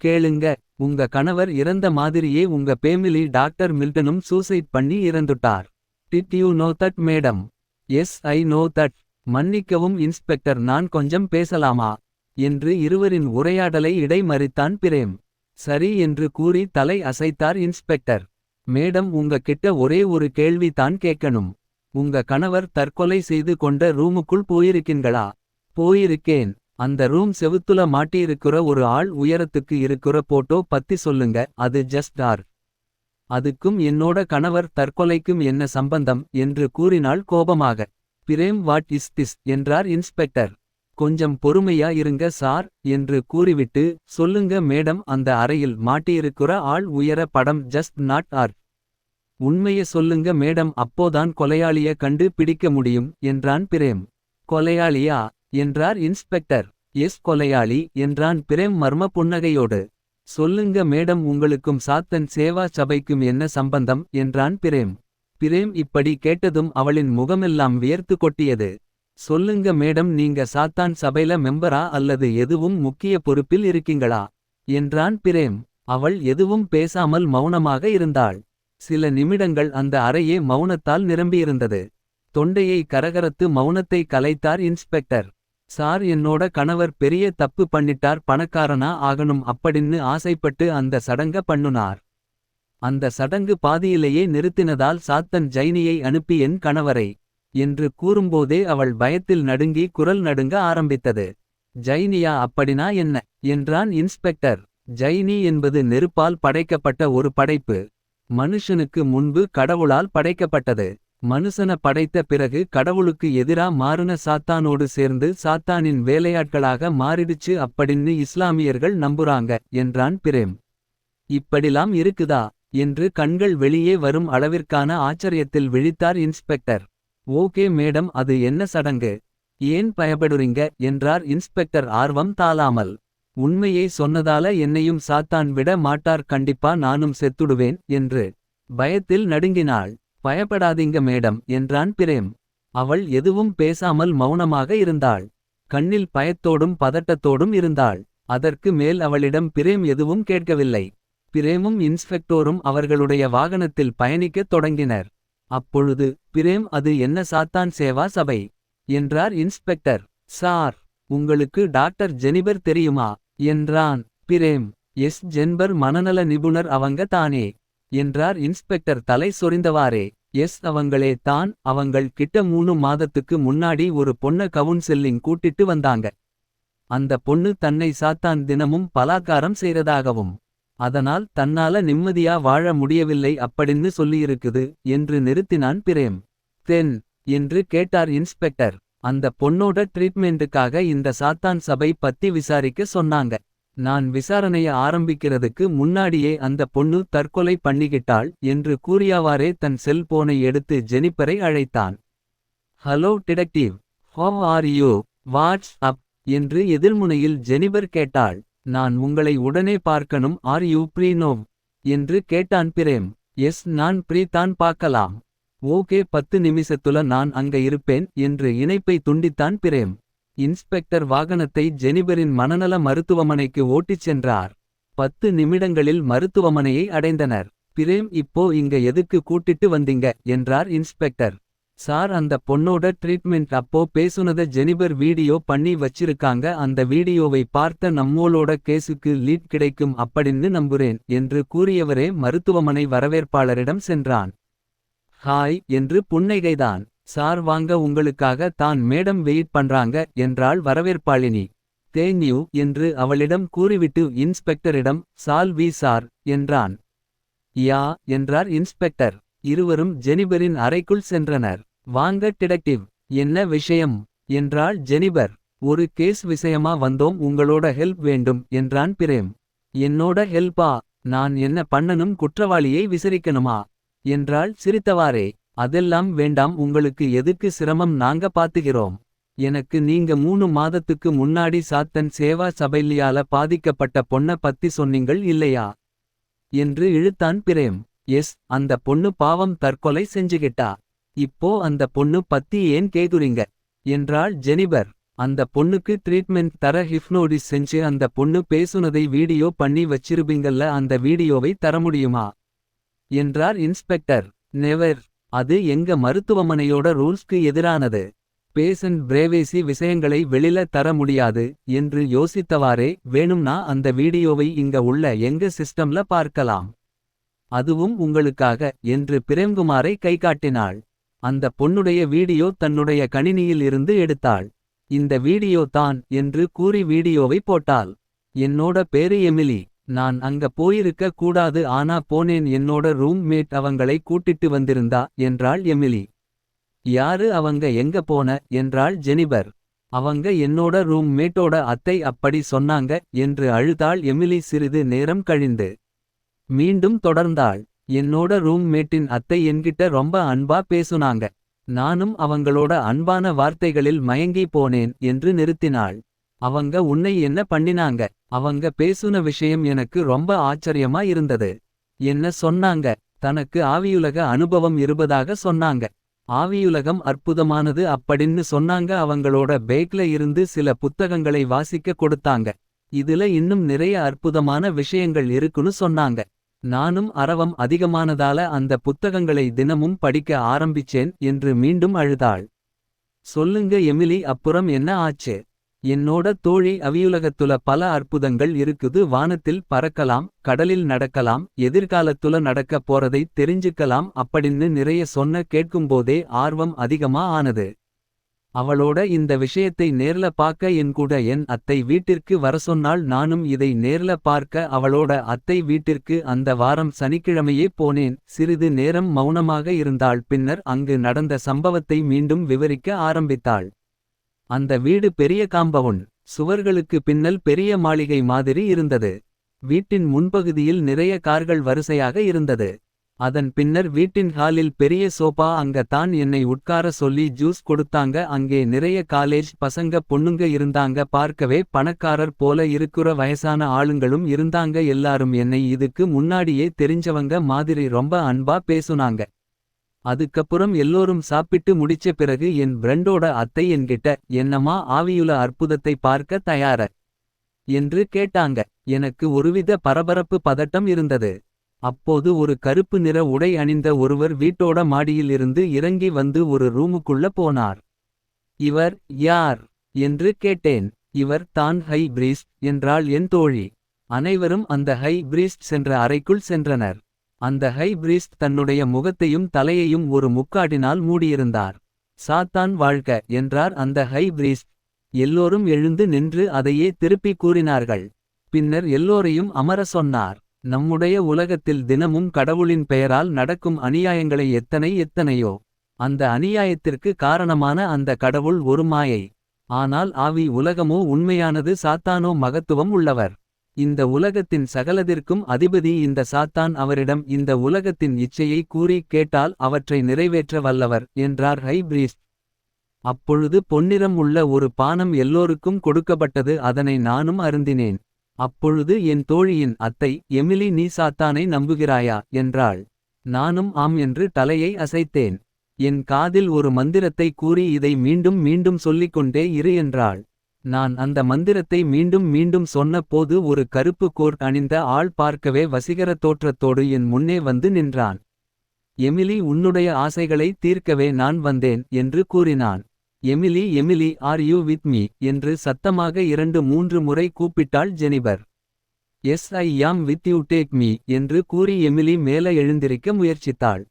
கேளுங்க. உங்க கணவர் இறந்த மாதிரியே உங்க பேமிலி டாக்டர் மில்டனும் சூசைட் பண்ணி இறந்துட்டார். Did you know that madam? Yes I know that. மன்னிக்கவும் இன்ஸ்பெக்டர் நான் கொஞ்சம் பேசலாமா என்று இருவரின் உரையாடலை இடைமறித்தான் பிரேம். சரி என்று கூறி தலை அசைத்தார் இன்ஸ்பெக்டர். மேடம் உங்க கிட்ட ஒரே ஒரு கேள்வி தான் கேட்கணும். உங்க கணவர் தற்கொலை செய்து கொண்ட ரூமுக்குள் போயிருக்கீங்களா? போயிருக்கேன். அந்த ரூம் செவுத்துல மாட்டியிருக்கிற ஒரு ஆள் உயரத்துக்கு இருக்கிற போட்டோ பத்தி சொல்லுங்க. அது ஜஸ்ட் ஆர். அதுக்கும் என்னோட கணவர் தற்கொலைக்கும் என்ன சம்பந்தம் என்று கூறினாள் கோபமாக. பிரேம் வாட் இஸ் திஸ் என்றார் இன்ஸ்பெக்டர். கொஞ்சம் பொறுமையா இருங்க சார் என்று கூறிவிட்டு சொல்லுங்க மேடம் அந்த அறையில் மாட்டியிருக்கிற ஆள் உயர படம் ஜஸ்ட் நாட் ஆர். உண்மைய சொல்லுங்க மேடம் அப்போதான் கொலையாளிய கண்டு பிடிக்க முடியும் என்றான் பிரேம். கொலையாளியா என்றார் இன்ஸ்பெக்டர். எஸ் கொலையாளி என்றான் பிரேம் மர்ம புன்னகையோடு. சொல்லுங்க மேடம் உங்களுக்கும் சாத்தன் சேவா சபைக்கும் என்ன சம்பந்தம் என்றான் பிரேம். பிரேம் இப்படி கேட்டதும் அவளின் முகமெல்லாம் வியர்த்து கொட்டியது. சொல்லுங்க மேடம் நீங்க சாத்தான் சபைல மெம்பரா அல்லது எதுவும் முக்கிய பொறுப்பில் இருக்கீங்களா என்றான் பிரேம். அவள் எதுவும் பேசாமல் மௌனமாக இருந்தாள். சில நிமிடங்கள் அந்த அறையே மௌனத்தால் நிரம்பியிருந்தது. தொண்டையை கரகரத்து மௌனத்தை கலைத்தார் இன்ஸ்பெக்டர். சார் என்னோட கணவர் பெரிய தப்பு பண்ணிட்டார். பணக்காரனா ஆகணும் அப்படின்னு ஆசைப்பட்டு அந்த சடங்க பண்ணுனார். அந்த சடங்கு பாதியிலேயே நிறுத்தினதால் சாத்தன் ஜைனியை அனுப்பி என் கணவரை என்று கூறும்போதே அவள் பயத்தில் நடுங்கி குரல் நடுங்க ஆரம்பித்தது. ஜைனியா அப்படினா என்ன என்றான் இன்ஸ்பெக்டர். ஜைனி என்பது நெருப்பால் படைக்கப்பட்ட ஒரு படைப்பு. மனுஷனுக்கு முன்பு கடவுளால் படைக்கப்பட்டது. மனுஷன படைத்த பிறகு கடவுளுக்கு எதிரா மாறுன சாத்தானோடு சேர்ந்து சாத்தானின் வேலையாட்களாக மாறிடுச்சு அப்படின்னு இஸ்லாமியர்கள் நம்புறாங்க என்றான் பிரேம். இப்படிலாம் இருக்குதா என்று கண்கள் வெளியே வரும் அளவிற்கான ஆச்சரியத்தில் விழித்தார் இன்ஸ்பெக்டர். ஓகே மேடம் அது என்ன சடங்கு? ஏன் பயப்படுறீங்க என்றார் இன்ஸ்பெக்டர் ஆர்வம் தாளாமல். உண்மையை சொன்னதால என்னையும் சாத்தான் விட மாட்டார். கண்டிப்பா நானும் செத்துடுவேன் என்று பயத்தில் நடுங்கினாள். பயப்படாதீங்க மேடம் என்றான் பிரேம். அவள் எதுவும் பேசாமல் மௌனமாக இருந்தாள். கண்ணில் பயத்தோடும் பதட்டத்தோடும் இருந்தாள். அதற்கு மேல் அவளிடம் பிரேம் எதுவும் கேட்கவில்லை. பிரேமும் இன்ஸ்பெக்டோரும் அவர்களுடைய வாகனத்தில் பயணிக்கத் தொடங்கினர். அப்பொழுது பிரேம் அது என்ன சாத்தான் சேவா சபை என்றார் இன்ஸ்பெக்டர். சார் உங்களுக்கு டாக்டர் ஜெனிபர் தெரியுமா என்றான் பிரேம். எஸ் ஜென்பர் மனநல நிபுணர் அவங்க தானே என்றார் இன்ஸ்பெக்டர் தலை சொரிந்தவாறே. எஸ் அவங்களே தான். அவங்கள் கிட்ட 3 மாதத்துக்கு முன்னாடி ஒரு பொண்ண கவுன்சிலிங் கூட்டிட்டு வந்தாங்க. அந்த பொண்ணு தன்னை சாத்தான் தினமும் பலாத்காரம் செய்றதாகவும் அதனால் தன்னால நிம்மதியா வாழ முடியவில்லை அப்படின்னு சொல்லியிருக்குது என்று நிறுத்தினான் பிரேம். தென் என்று கேட்டார் இன்ஸ்பெக்டர். அந்த பொண்ணோட ட்ரீட்மெண்ட்டுக்காக இந்த சாத்தான் சபை பத்தி விசாரிக்க சொன்னாங்க. நான் விசாரணைய ஆரம்பிக்கிறதுக்கு முன்னாடியே அந்த பொண்ணு தற்கொலை பண்ணிக்கிட்டாள் என்று கூறியவாறே தன் செல்போனை எடுத்து ஜெனிபரை அழைத்தான். Hello detective, how are you? What's up என்று எதிர்முனையில் ஜெனிபர் கேட்டாள். நான் உங்களை உடனே பார்க்கணும். ஆர் யூ ப்ரீ நோவ் என்று கேட்டான் பிரேம். எஸ் நான் ப்ரீ தான் பார்க்கலாம். ஓகே 10 நிமிஷத்துல நான் அங்க இருப்பேன் என்று இணைப்பை துண்டித்தான் பிரேம். இன்ஸ்பெக்டர் வாகனத்தை ஜெனிபரின் மனநல மருத்துவமனைக்கு ஓட்டிச் சென்றார். 10 நிமிடங்களில் மருத்துவமனையை அடைந்தனர். பிரேம் இப்போ இங்க எதுக்கு கூட்டிட்டு வந்தீங்க என்றார் இன்ஸ்பெக்டர். சார் அந்த பொண்ணோட ட்ரீட்மெண்ட் அப்போ பேசுனத ஜெனிபர் வீடியோ பண்ணி வச்சிருக்காங்க. அந்த வீடியோவை பார்த்த நம்மோளோட கேசுக்கு லீட் கிடைக்கும் அப்படின்னு நம்புறேன். என்று கூறியவரே மருத்துவமனை வரவேற்பாளரிடம் சென்றான். ஹாய் என்று புன்னகைதான். சார் வாங்க, உங்களுக்காக தான் மேடம் வெயிட் பண்றாங்க என்றாள் வரவேற்பாளினி. தேங்க்யூ என்று அவளிடம் கூறிவிட்டு இன்ஸ்பெக்டரிடம் சால்வி சார் என்றான். யா என்றார் இன்ஸ்பெக்டர். இருவரும் ஜெனிபரின் அறைக்குள் சென்றனர். வாங்க டிடெக்டிவ். என்ன விஷயம் என்றாள் ஜெனிபர். ஒரு கேஸ் விஷயமா வந்தோம், உங்களோட ஹெல்ப் வேண்டும் என்றான் பிரேம். என்னோட ஹெல்ப்பா? நான் என்ன பண்ணனும், குற்றவாளியை விசாரிக்கணுமா என்றாள் சிரித்தவாறே. அதெல்லாம் வேண்டாம், உங்களுக்கு எதுக்கு சிரமம், நாங்க பாத்துகிறோம். எனக்கு நீங்க 3 மாதத்துக்கு முன்னாடி சாத்தன் சேவா சபைலியால பாதிக்கப்பட்ட பொண்ண பத்தி சொன்னீங்கள் இல்லையா என்று இழுத்தான் பிரேம். எஸ், அந்த பொண்ணு பாவம் தற்கொலை செஞ்சுகிட்டா. இப்போ அந்த பொண்ணு பத்தி ஏன் கேக்குறீங்க என்றாள் ஜெனிபர். அந்த பொண்ணுக்கு ட்ரீட்மெண்ட் தர ஹிப்னோடிஸ் செஞ்சு அந்த பொண்ணு பேசுனதை வீடியோ பண்ணி வச்சிருப்பீங்கல்ல, அந்த வீடியோவை தர முடியுமா என்றார் இன்ஸ்பெக்டர். நெவர். அது எங்க மருத்துவமனையோட ரூல்ஸ்க்கு எதிரானது. பேஷண்ட் பிரைவேசி விஷயங்களை வெளில தர முடியாது என்று யோசித்தவாறே, வேணும்னா அந்த வீடியோவை இங்க உள்ள எங்க சிஸ்டம்ல பார்க்கலாம். அதுவும் உங்களுக்காக என்று பிரேம்குமாரை கைகாட்டினாள். அந்த பொண்ணுடைய வீடியோ தன்னுடைய கணினியில் இருந்து எடுத்தாள். இந்த வீடியோ தான் என்று கூறி வீடியோவை போட்டாள். என்னோட பேரு எமிலி. நான் அங்க போயிருக்க கூடாது, ஆனா போனேன். என்னோட ரூம் மேட் அவங்களை கூட்டிட்டு வந்திருந்தா என்றாள் எமிலி. யாரு அவங்க, எங்க போன என்றாள் ஜெனிபர். அவங்க என்னோட ரூம் மேட்டோட அத்தை, அப்படி சொன்னாங்க என்று அழுதாள் எமிலி சிறிது நேரம் கழிந்து. மீண்டும் தொடர்ந்தாள். என்னோட ரூம் மேட்டின் அத்தை என்கிட்ட ரொம்ப அன்பா பேசுனாங்க. நானும் அவங்களோட அன்பான வார்த்தைகளில் மயங்கி போனேன் என்று நிறுத்தினாள். அவங்க உன்னை என்ன பண்ணினாங்க? அவங்க பேசுன விஷயம் எனக்கு ரொம்ப ஆச்சரியமா இருந்தது. என்ன சொன்னாங்க? தனக்கு ஆவியுலக அனுபவம் இருப்பதாக சொன்னாங்க. ஆவியுலகம் அற்புதமானது அப்படின்னு சொன்னாங்க. அவங்களோட பேக்ல இருந்து சில புத்தகங்களை வாசிக்க கொடுத்தாங்க. இதுல இன்னும் நிறைய அற்புதமான விஷயங்கள் இருக்குன்னு சொன்னாங்க. நானும் அரவம் அதிகமானதால அந்த புத்தகங்களை தினமும் படிக்க ஆரம்பிச்சேன் என்று மீண்டும் அழுதாள். சொல்லுங்க எமிலி, அப்புறம் என்ன ஆச்சு? என்னோட தோழி, அவியுலகத்துல பல அற்புதங்கள் இருக்குது. வானத்தில் பறக்கலாம், கடலில் நடக்கலாம், எதிர்காலத்துல நடக்க போறதை தெரிஞ்சுக்கலாம் அப்படின்னு நிறைய சொன்ன. கேட்கும்போதே ஆர்வம் அதிகமா ஆனது. அவளோட இந்த விஷயத்தை நேர்ல பார்க்க என் கூட என் அத்தை வீட்டிற்கு வரசொன்னாள். நானும் இதை நேர்ல பார்க்க அவளோட அத்தை வீட்டிற்கு அந்த வாரம் சனிக்கிழமையே போனேன். சிறிது நேரம் மௌனமாக இருந்தாள். பின்னர் அங்கு நடந்த சம்பவத்தை மீண்டும் விவரிக்க ஆரம்பித்தாள். அந்த வீடு பெரிய காம்பவுண்ட். சுவர்களுக்கு பின்னல் பெரிய மாளிகை மாதிரி இருந்தது. வீட்டின் முன்பகுதியில் நிறைய கார்கள் வரிசையாக இருந்தது. அதன் பின்னர் வீட்டின் ஹாலில் பெரிய சோபா. அங்க தான் என்னை உட்கார சொல்லி ஜூஸ் கொடுத்தாங்க. அங்கே நிறைய காலேஜ் பசங்க பொண்ணுங்க இருந்தாங்க. பார்க்கவே பணக்காரர் போல இருக்கிற வயசான ஆளுங்களும் இருந்தாங்க. எல்லாரும் என்னை இதுக்கு முன்னாடியே தெரிஞ்சவங்க மாதிரி ரொம்ப அன்பா பேசுனாங்க. அதுக்கப்புறம் எல்லோரும் சாப்பிட்டு முடிச்ச பிறகு என் ஃப்ரெண்டோட அத்தை என்கிட்ட, என்னமா ஆவியுல அற்புதத்தை பார்க்க தயார என்று கேட்டாங்க. எனக்கு ஒருவித பரபரப்பு பதட்டம் இருந்தது. அப்போது ஒரு கருப்பு நிற உடை அணிந்த ஒருவர் வீட்டோட மாடியில் இருந்து இறங்கி வந்து ஒரு ரூமுக்குள்ள போனார். இவர் யார் என்று கேட்டேன். இவர் தான் ஹை பிரீஸ்ட் என்றாள் என் தோழி. அனைவரும் அந்த ஹை பிரீஸ்ட் சென்ற அறைக்குள் சென்றனர். அந்த ஹை பிரீஸ்ட் தன்னுடைய முகத்தையும் தலையையும் ஒரு முக்காடினால் மூடியிருந்தார். சாத்தான் வாழ்க என்றார் அந்த ஹை பிரீஸ்ட். எல்லோரும் எழுந்து நின்று அதையே திருப்பி கூறினார்கள். பின்னர் எல்லோரையும் அமர சொன்னார். நம்முடைய உலகத்தில் தினமும் கடவுளின் பெயரால் நடக்கும் அநியாயங்களை எத்தனையோ. அந்த அநியாயத்திற்கு காரணமான அந்த கடவுள் ஒரு மாயை. ஆனால் ஆவி உலகமோ உண்மையானது. சாத்தானோ மகத்துவம் உள்ளவர். இந்த உலகத்தின் சகலதிற்கும் அதிபதி இந்த சாத்தான். அவரிடம் இந்த உலகத்தின் இச்சையை கூறி கேட்டால் அவற்றை நிறைவேற்ற வல்லவர் என்றார் ஹை பிரீஸ்ட். அப்பொழுது பொன்னிறம் உள்ள ஒரு பானம் எல்லோருக்கும் கொடுக்கப்பட்டது. அதனை நானும் அருந்தினேன். அப்பொழுது என் தோழியின் அத்தை, எமிலி, நீ சாத்தானை நம்புகிறாயா என்றாள். நானும் ஆம் என்று தலையை அசைத்தேன். என் காதில் ஒரு மந்திரத்தை கூறி இதை மீண்டும் மீண்டும் சொல்லிக்கொண்டே இரு என்றாள். நான் அந்த மந்திரத்தை மீண்டும் மீண்டும் சொன்ன போது ஒரு கருப்பு கோட் அணிந்த ஆள் பார்க்கவே வசீகர தோற்றத்தோடு என் முன்னே வந்து நின்றான். எமிலி உன்னுடைய ஆசைகளை தீர்க்கவே நான் வந்தேன் என்று கூறினான். Emily Emily are you with me என்று சத்தமாக 2-3 முறை கூப்பிட்டாள் ஜெனிபர். எஸ் ஐ யாம் வித் யூ டேக் மீ என்று கூறி எமிலி மேல எழுந்திருக்க முயற்சித்தாள்.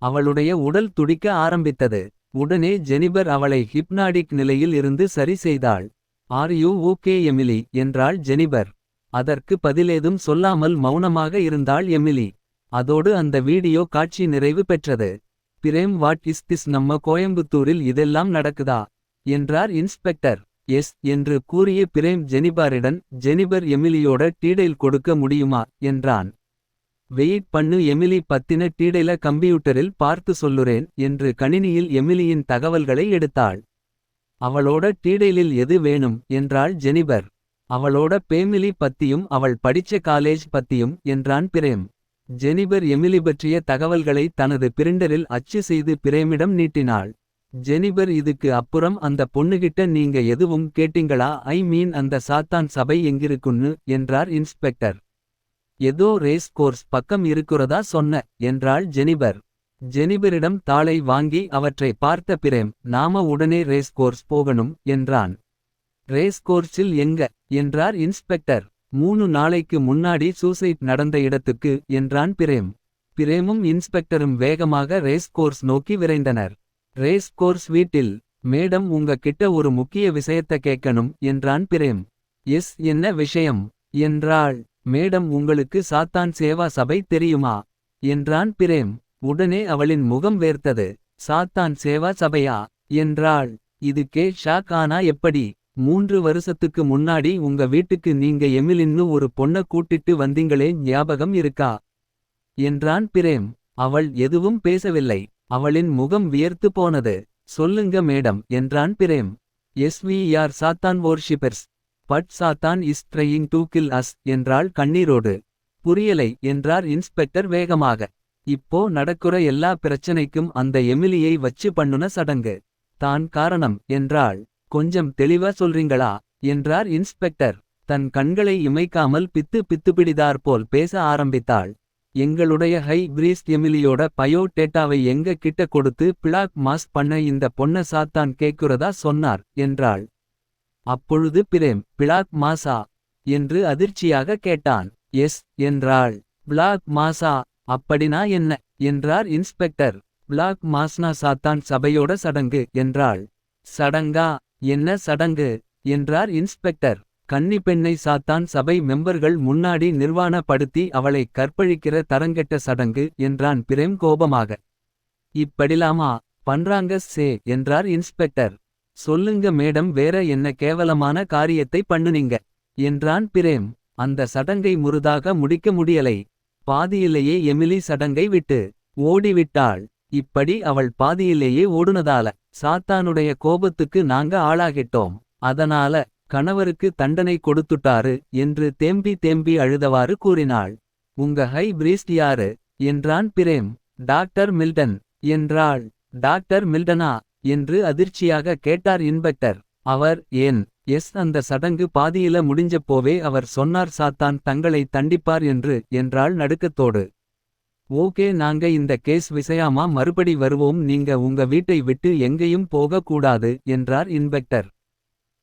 அவளுடைய உடல் துடிக்க ஆரம்பித்தது. உடனே ஜெனிபர் அவளை ஹிப்னாடிக் நிலையில் இருந்து சரி செய்தாள். ஆர் யூ ஓகே எமிலி என்றாள் ஜெனிபர். அதற்கு பதிலேதும் சொல்லாமல் மௌனமாக இருந்தாள் எமிலி. அதோடு அந்த வீடியோ காட்சி நிறைவு பெற்றது. பிரேம் வாட் இஸ் திஸ், நம்ம கோயம்புத்தூரில் இதெல்லாம் நடக்குதா என்றார் இன்ஸ்பெக்டர். எஸ் என்று கூறிய பிரேம் ஜெனிபரிடன், ஜெனிபர் எமிலியோட டீடைல் கொடுக்க முடியுமா என்றான். வெயிட் பண்ணு, எமிலி பத்தின டீடைல கம்ப்யூட்டரில் பார்த்து சொல்லுறேன் என்று கணினியில் எமிலியின் தகவல்களை எடுத்தாள். அவளோட டீடைலில் எது வேணும் என்றாள் ஜெனிபர். அவளோட பேமிலி பத்தியும் அவள் படிச்ச காலேஜ் பத்தியும் என்றான் பிரேம். ஜெனிபர் எமிலி பற்றிய தகவல்களை தனது பிரிண்டரில் அச்சு செய்து பிரேமிடம் நீட்டினாள். ஜெனிபர், இதுக்கு அப்புறம் அந்த பொண்ணுகிட்ட நீங்க எதுவும் கேட்டீங்களா? ஐ மீன் அந்த சாத்தான் சபை எங்கிருக்குன்னு என்றார் இன்ஸ்பெக்டர். ஏதோ ரேஸ் கோர்ஸ் பக்கம் இருக்கிறதா சொன்ன என்றாள் ஜெனிபர். ஜெனிபரிடம் தாளை வாங்கி அவற்றை பார்த்த பிரேம், நாம உடனே ரேஸ் கோர்ஸ் போகணும் என்றான். ரேஸ் கோர்ஸில் எங்க என்றார் இன்ஸ்பெக்டர். 3 நாளைக்கு முன்னாடி சூசைட் நடந்த இடத்துக்கு என்றான் பிரேம். பிரேமும் இன்ஸ்பெக்டரும் வேகமாக ரேஸ் கோர்ஸ் நோக்கி விரைந்தனர். ரேஸ் கோர்ஸ் வீட்டில், மேடம் உங்க கிட்ட ஒரு முக்கிய விஷயத்த கேட்கணும் என்றான் பிரேம். எஸ், என்ன விஷயம் என்றாள். மேடம், உங்களுக்கு சாத்தான் சேவா சபை தெரியுமா என்றான் பிரேம். உடனே அவளின் முகம் வேர்த்தது. சாத்தான் சேவா சபையா என்றாள். இதுக்கே ஷாக் ஆனா எப்படி? 3 வருஷத்துக்கு முன்னாடி உங்க வீட்டுக்கு நீங்க எமிலின்னு ஒரு பொண்ண கூட்டிட்டு வந்தீங்களே, ஞாபகம் இருக்கா என்றான் பிரேம். அவள் எதுவும் பேசவில்லை. அவளின் முகம் வியர்த்து போனது. சொல்லுங்க மேடம் என்றான் frame. S, we are Satan worshippers but Satan is trying to kill us என்றாள் கண்ணீரோடு. புரியலை என்றார் இன்ஸ்பெக்டர் வேகமாக. இப்போ நடக்குற எல்லா பிரச்சனைக்கும் அந்த எமிலியை வச்சு பண்ணுன சடங்கு தான் காரணம் என்றாள். கொஞ்சம் தெளிவா சொல்றீங்களா என்றார் இன்ஸ்பெக்டர். தன் கண்களை இமைக்காமல் பித்துப்பிடிதார் போல் பேச ஆரம்பித்தாள். எங்களுடைய ஹை பிரீஸ்ட் எமிலியோட பயோ டேட்டாவை எங்க கிட்ட கொடுத்து பிளாக் மாஸ் பண்ண இந்த பொண்ண சாத்தான் கேக்குறதா சொன்னார் என்றாள். அப்பொழுது பிரேம், பிளாக் மாசா என்று அதிர்ச்சியாக கேட்டான். எஸ் என்றாள். பிளாக் மாசா அப்படினா என்ன என்றார் இன்ஸ்பெக்டர். பிளாக் மாஸ்னா சாத்தான் சபையோட சடங்கு என்றாள். சடங்கா? என்ன சடங்கு என்றார் இன்ஸ்பெக்டர். கன்னி பெண்ணை சாத்தான் சபை மெம்பர்கள் முன்னாடி நிர்வாணப்படுத்தி அவளை கற்பழிக்கிற தரங்கெட்ட சடங்கு என்றான் பிரேம் கோபமாக. இப்படிலாமா பண்றாங்க சே என்றார் இன்ஸ்பெக்டர். சொல்லுங்க மேடம், வேற என்ன கேவலமான காரியத்தை பண்ணுனீங்க என்றான் பிரேம். அந்த சடங்கை முழுதாக முடிக்க முடியலை. பாதியிலேயே எமிலி சடங்கை விட்டு ஓடிவிட்டாள். இப்படி அவள் பாதியிலேயே ஓடுனதால சாத்தானுடைய கோபத்துக்கு நாங்க ஆளாகிட்டோம். அதனால கணவருக்கு தண்டனை கொடுத்துட்டாரு என்று தேம்பி தேம்பி அழுதவாறு கூறினாள். உங்க ஹை பிரீஸ்ட் யாரு என்றான் பிரேம். டாக்டர் மில்டன் என்றாள். டாக்டர் மில்டனா என்று அதிர்ச்சியாக கேட்டார் இன்ஸ்பெக்டர். அவர் ஏன்? எஸ், அந்த சடங்கு பாதியில முடிஞ்சப்போவே அவர் சொன்னார் சாத்தான் தங்களை தண்டிப்பார் என்று என்றாள் நடுக்கத்தோடு. ஓகே, நாங்க இந்த கேஸ் விஷயமா மறுபடி வருவோம். நீங்க உங்க வீட்டை விட்டு எங்கேயும் போக கூடாது என்றார் இன்ஸ்பெக்டர்.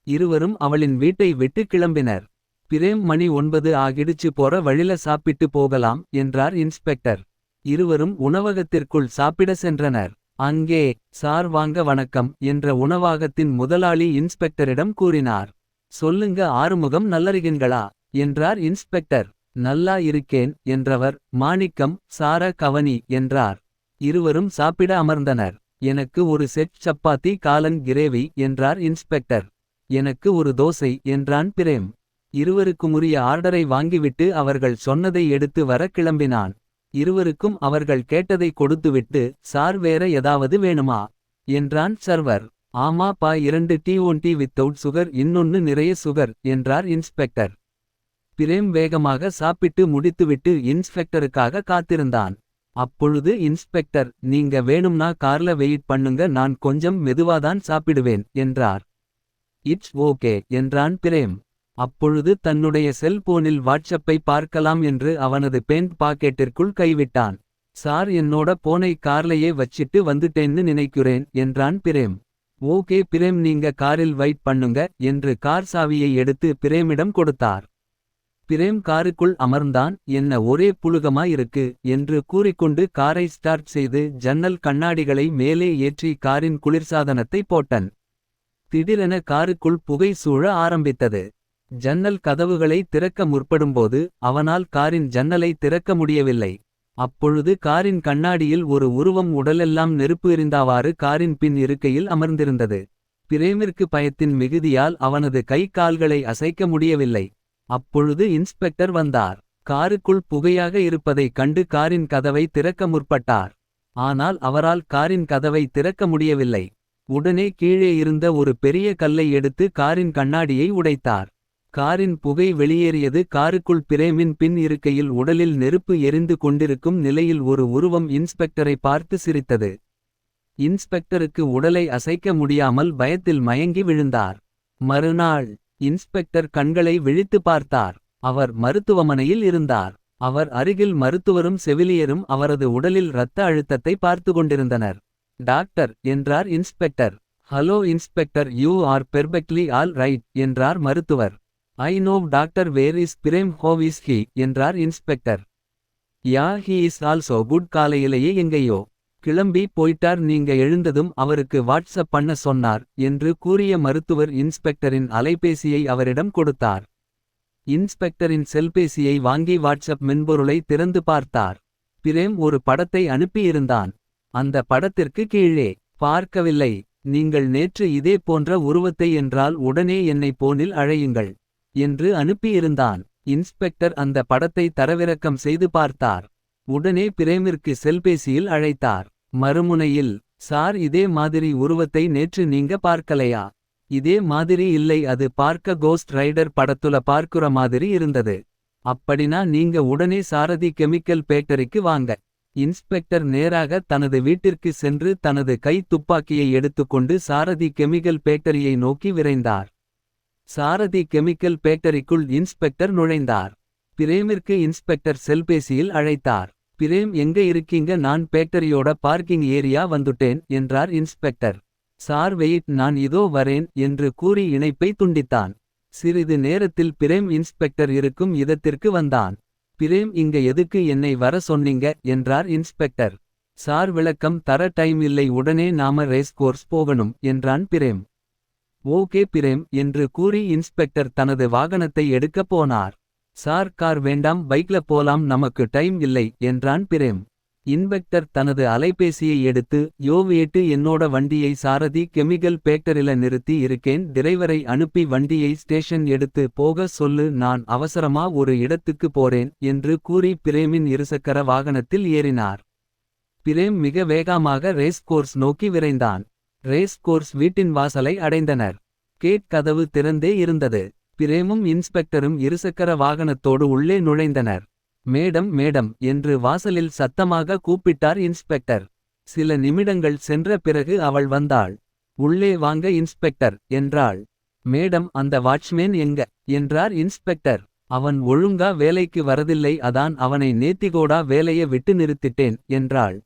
இருவரும் அவளின் வீட்டை விட்டு கிளம்பினர். பிரேம், மணி 9 ஆகிடுச்சு, போற வழில சாப்பிட்டு போகலாம் என்றார் இன்ஸ்பெக்டர். இருவரும் உணவகத்திற்குள் சாப்பிட சென்றனர். அங்கே சார் வாங்க வணக்கம் என்ற உணவகத்தின் முதலாளி இன்ஸ்பெக்டரிடம் கூறினார். சொல்லுங்க ஆறுமுகம், நல்லறிகின்றளா என்றார் இன்ஸ்பெக்டர். நல்லா இருக்கேன் என்றவர். மாணிக்கம், சார கவனி என்றார். இருவரும் சாப்பிட அமர்ந்தனர். எனக்கு ஒரு செட் சப்பாத்தி காளான் கிரேவி என்றார் இன்ஸ்பெக்டர். எனக்கு ஒரு தோசை என்றான் பிரேம். இருவருக்குமுரிய ஆர்டரை வாங்கிவிட்டு அவர்கள் சொன்னதை எடுத்து வர கிளம்பினான். இருவருக்கும் அவர்கள் கேட்டதை கொடுத்துவிட்டு, சார் வேற ஏதாவது வேணுமா என்றான் சர்வர். ஆமாப்பா, 2 டீ, 1 டீ வித்தவுட் சுகர், இன்னொன்னு நிறைய சுகர் என்றார் இன்ஸ்பெக்டர். பிரேம் வேகமாக சாப்பிட்டு முடித்துவிட்டு இன்ஸ்பெக்டருக்காக காத்திருந்தான். அப்பொழுது இன்ஸ்பெக்டர், நீங்க வேணும்னா கார்ல வெயிட் பண்ணுங்க, நான் கொஞ்சம் மெதுவாதான் சாப்பிடுவேன் என்றார். இட்ஸ் ஓகே என்றான் பிரேம். அப்பொழுது தன்னுடைய செல்போனில் வாட்ஸ்அப்பை பார்க்கலாம் என்று அவனது பேண்ட் பாக்கெட்டிற்குள் கைவிட்டான். சார் என்னோட போனை கார்லயே வச்சிட்டு வந்துட்டேன்னு நினைக்கிறேன் என்றான் பிரேம். ஓகே பிரேம் நீங்க காரில் வெயிட் பண்ணுங்க என்று கார் சாவியை எடுத்து பிரேமிடம் கொடுத்தார். பிரேம் காருக்குள் அமர்ந்தான். என்ன ஒரே புளுகமா இருக்கு என்று கூறிக்கொண்டு காரை ஸ்டார்ட் செய்து ஜன்னல் கண்ணாடிகளை மேலே ஏற்றி காரின் குளிர்சாதனத்தை போட்டன். திடீரென காருக்குள் புகை சூழ ஆரம்பித்தது. ஜன்னல் கதவுகளை திறக்க முற்படும்போது அவனால் காரின் ஜன்னலை திறக்க முடியவில்லை. அப்பொழுது காரின் கண்ணாடியில் ஒரு உருவம் உடலெல்லாம் நெருப்பு எறிந்தவாறு காரின் பின் இருக்கையில் அமர்ந்திருந்தது. பிரேமிற்கு பயத்தின் மிகுதியால் அவனது கை கால்களை அசைக்க முடியவில்லை. அப்பொழுது இன்ஸ்பெக்டர் வந்தார். காருக்குள் புகையாக இருப்பதைக் கண்டு காரின் கதவை திறக்க முற்பட்டார். ஆனால் அவரால் காரின் கதவை திறக்க முடியவில்லை. உடனே கீழே இருந்த ஒரு பெரிய கல்லை எடுத்து காரின் கண்ணாடியை உடைத்தார். காரின் புகை வெளியேறியது. காருக்குள் பிரேமின் பின் இருக்கையில் உடலில் நெருப்பு எரிந்து கொண்டிருக்கும் நிலையில் ஒரு உருவம் இன்ஸ்பெக்டரை பார்த்து சிரித்தது. இன்ஸ்பெக்டருக்கு உடலை அசைக்க முடியாமல் பயத்தில் மயங்கி விழுந்தார். மறுநாள் இன்ஸ்பெக்டர் கண்களை விழித்து பார்த்தார். அவர் மருத்துவமனையில் இருந்தார். அவர் அருகில் மருத்துவரும் செவிலியரும் அவரது உடலில் இரத்த அழுத்தத்தை பார்த்து கொண்டிருந்தனர். டாக்டர் என்றார் inspector. Hello inspector, you are perfectly all right என்றார் மருத்துவர். I know doctor, where is Prem, how is he என்றார் inspector. Yeah, he is also good. காலையிலேயே எங்கேயோ கிளம்பி போயிட்டார். நீங்க எழுந்ததும் அவருக்கு வாட்ஸ்அப் பண்ண சொன்னார் என்று கூறிய மருத்துவர் இன்ஸ்பெக்டரின் அலைபேசியை அவரிடம் கொடுத்தார். இன்ஸ்பெக்டரின் செல்பேசியை வாங்கி வாட்ஸ்அப் மென்பொருளை திறந்து பார்த்தார். பிரேம் ஒரு படத்தை அனுப்பியிருந்தான். அந்த படத்திற்கு கீழே, பார்க்கவில்லை, நீங்கள் நேற்று இதே போன்ற உருவத்தை என்றால் உடனே என்னை போனில் அழையுங்கள் என்று அனுப்பியிருந்தான். இன்ஸ்பெக்டர் அந்த படத்தை தரவிறக்கம் செய்து பார்த்தார். உடனே பிரேமிற்கு செல்பேசியில் அழைத்தார். மறுமுனையில், சார் இதே மாதிரி உருவத்தை நேற்று நீங்க பார்க்கலையா? இதே மாதிரி இல்லை, அது பார்க்க கோஸ்ட் ரைடர் படத்துல பார்க்குற மாதிரி இருந்தது. அப்படினா நீங்க உடனே சாரதி கெமிக்கல் ஃபேக்டரிக்கு வாங்க. இன்ஸ்பெக்டர் நேராக தனது வீட்டிற்கு சென்று தனது கை துப்பாக்கியை எடுத்துக்கொண்டு சாரதி கெமிக்கல் ஃபேக்டரியை நோக்கி விரைந்தார். சாரதி கெமிக்கல் ஃபேக்டரிக்குள் இன்ஸ்பெக்டர் நுழைந்தார். பிரேமிற்கு இன்ஸ்பெக்டர் செல்பேசியில் அழைத்தார். பிரேம், எங்க இருக்கீங்க? நான் ஃபேக்டரியோட பார்க்கிங் ஏரியா வந்துட்டேன் என்றார் இன்ஸ்பெக்டர். சார் வெயிட், நான் இதோ வரேன் என்று கூறி இணைப்பை துண்டித்தான். சிறிது நேரத்தில் பிரேம் இன்ஸ்பெக்டர் இருக்கும் இடத்திற்கு வந்தான். பிரேம், இங்க எதுக்கு என்னை வர சொன்னீங்க என்றார் இன்ஸ்பெக்டர். சார் விளக்கம் தர டைம் இல்லை, உடனே நாம ரேஸ் கோர்ஸ் போகணும் என்றான் பிரேம். ஓகே பிரேம் என்று கூறி இன்ஸ்பெக்டர் தனது வாகனத்தை எடுக்கப் போனார். சார் கார் வேண்டாம், பைக்ல போலாம், நமக்கு டைம் இல்லை என்றான் பிரேம். இன்ஸ்பெக்டர் தனது அலைபேசியை எடுத்து, யோ வெயிட், என்னோட வண்டியை சாரதி கெமிக்கல் ஃபேக்டரில நிறுத்தி இருக்கேன், டிரைவரை அனுப்பி வண்டியை ஸ்டேஷன் எடுத்து போக சொல்லு, நான் அவசரமா ஒரு இடத்துக்கு போறேன் என்று கூறி பிரேமின் இருசக்கர வாகனத்தில் ஏறினார். பிரேம் மிக வேகமாக ரேஸ் கோர்ஸ் நோக்கி விரைந்தான். ரேஸ் கோர்ஸ் வீட்டின் வாசலை அடைந்தனர். கேட் கதவு திறந்தே இருந்தது. பிரேமும் இன்ஸ்பெக்டரும் இருசக்கர வாகனத்தோடு உள்ளே நுழைந்தனர். மேடம் மேடம் என்று வாசலில் சத்தமாக கூப்பிட்டார் இன்ஸ்பெக்டர். சில நிமிடங்கள் சென்ற பிறகு அவள் வந்தாள். உள்ளே வாங்க இன்ஸ்பெக்டர் என்றாள். மேடம், அந்த வாட்ச்மேன் எங்க என்றார் இன்ஸ்பெக்டர். அவன் ஒழுங்கா வேலைக்கு வரதில்லை, அதான் அவனை நேத்திகோடா வேலைய விட்டு நிறுத்திட்டேன் என்றாள்.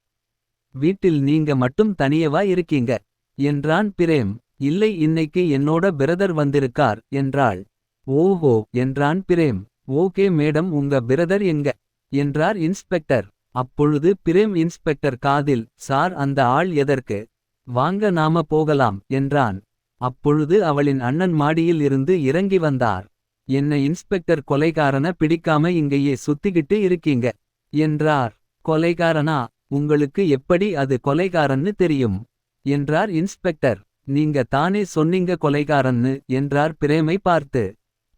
வீட்டில் நீங்க மட்டும் தனியவா இருக்கீங்க என்றான் பிரேம். இல்லை, இன்னைக்கு என்னோட பிரதர் வந்திருக்கார் என்றாள். ஓஹோ என்றான் பிரேம். ஓகே மேடம், உங்க பிரதர் எங்க என்றார் இன்ஸ்பெக்டர். அப்பொழுது பிரேம் இன்ஸ்பெக்டர் காதில், சார் அந்த ஆள் எதற்கு? வாங்க நாம போகலாம் என்றான். அப்பொழுது அவளின் அண்ணன் மாடியில் இருந்து இறங்கி வந்தார். என்ன இன்ஸ்பெக்டர், கொலைகாரன பிடிக்காம இங்கேயே சுத்திக்கிட்டு இருக்கீங்க என்றார். கொலைகாரனா? உங்களுக்கு எப்படி அது கொலைகாரன்னு தெரியும் என்றார் இன்ஸ்பெக்டர். நீங்க தானே சொன்னீங்க கொலைகாரன்னு என்றார் பிரேமை பார்த்து.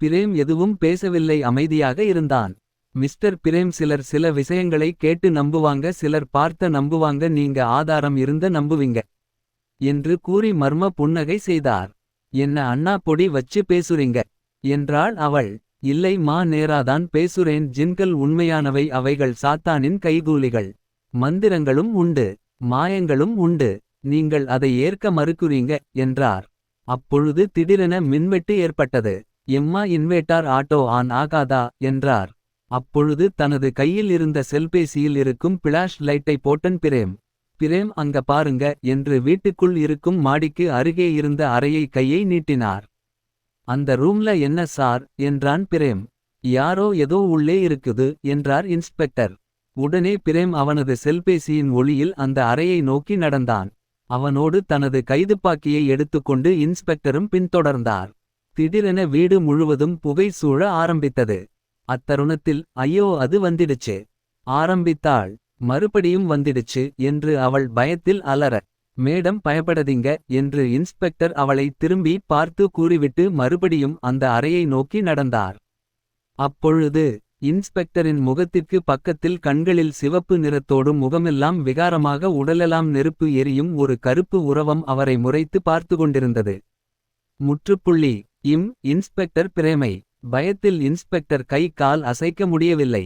பிரேம் எதுவும் பேசவில்லை, அமைதியாக இருந்தான். மிஸ்டர் பிரேம், சிலர் சில விஷயங்களை கேட்டு நம்புவாங்க, சிலர் பார்த்த நம்புவாங்க, நீங்க ஆதாரம் இருந்த நம்புவீங்க என்று கூறி மர்ம புன்னகை செய்தார். என்ன அண்ணா பொடி வச்சு பேசுறீங்க என்றாள் அவள். இல்லை மா, நேராதான் பேசுறேன், ஜின்கள் உண்மையானவை, அவைகள் சாத்தானின் கைகூலிகள். மந்திரங்களும் உண்டு, மாயங்களும் உண்டு, நீங்கள் அதை ஏற்க மறுக்குறீங்க என்றார். அப்பொழுது திடீரென மின்வெட்டு ஏற்பட்டது. எம்மா, இன்வேட்டார் ஆட்டோ ஆன் ஆகாதா என்றார். அப்பொழுது தனது கையில் இருந்த செல்பேசியில் இருக்கும் பிளாஷ் லைட்டை போட்டன் பிரேம். பிரேம் அங்க பாருங்க என்று வீட்டுக்குள் இருக்கும் மாடிக்கு அருகே இருந்த அறையை கையை நீட்டினார். அந்த ரூம்ல என்ன சார் என்றான் பிரேம். யாரோ ஏதோ உள்ளே இருக்குது என்றார் இன்ஸ்பெக்டர். உடனே பிரேம் அவனது செல்பேசியின் ஒளியில் அந்த அறையை நோக்கி நடந்தான். அவனோடு தனது கைதுப்பாக்கியை எடுத்துக்கொண்டு இன்ஸ்பெக்டரும் பின்தொடர்ந்தார். திடீரென வீடு முழுவதும் புகை சூழ ஆரம்பித்தது. அத்தருணத்தில் ஐயோ அது வந்திடுச்சு ஆரம்பித்தாள். மறுபடியும் வந்திடுச்சு என்று அவள் பயத்தில் அலற. மேடம் பயப்படதீங்க என்று இன்ஸ்பெக்டர் அவளை திரும்பி பார்த்து கூறிவிட்டு மறுபடியும் அந்த அறையை நோக்கி நடந்தார். அப்பொழுது இன்ஸ்பெக்டரின் முகத்திற்கு பக்கத்தில் கண்களில் சிவப்பு நிறத்தோடு முகமெல்லாம் விகாரமாக உடலெல்லாம் நெருப்பு எரியும் ஒரு கருப்பு உருவம் அவரை முறைத்து பார்த்து கொண்டிருந்தது. முற்றுப்புள்ளி. இன்ஸ்பெக்டர் பிரேமை. பயத்தில் இன்ஸ்பெக்டர் கை கால் அசைக்க முடியவில்லை.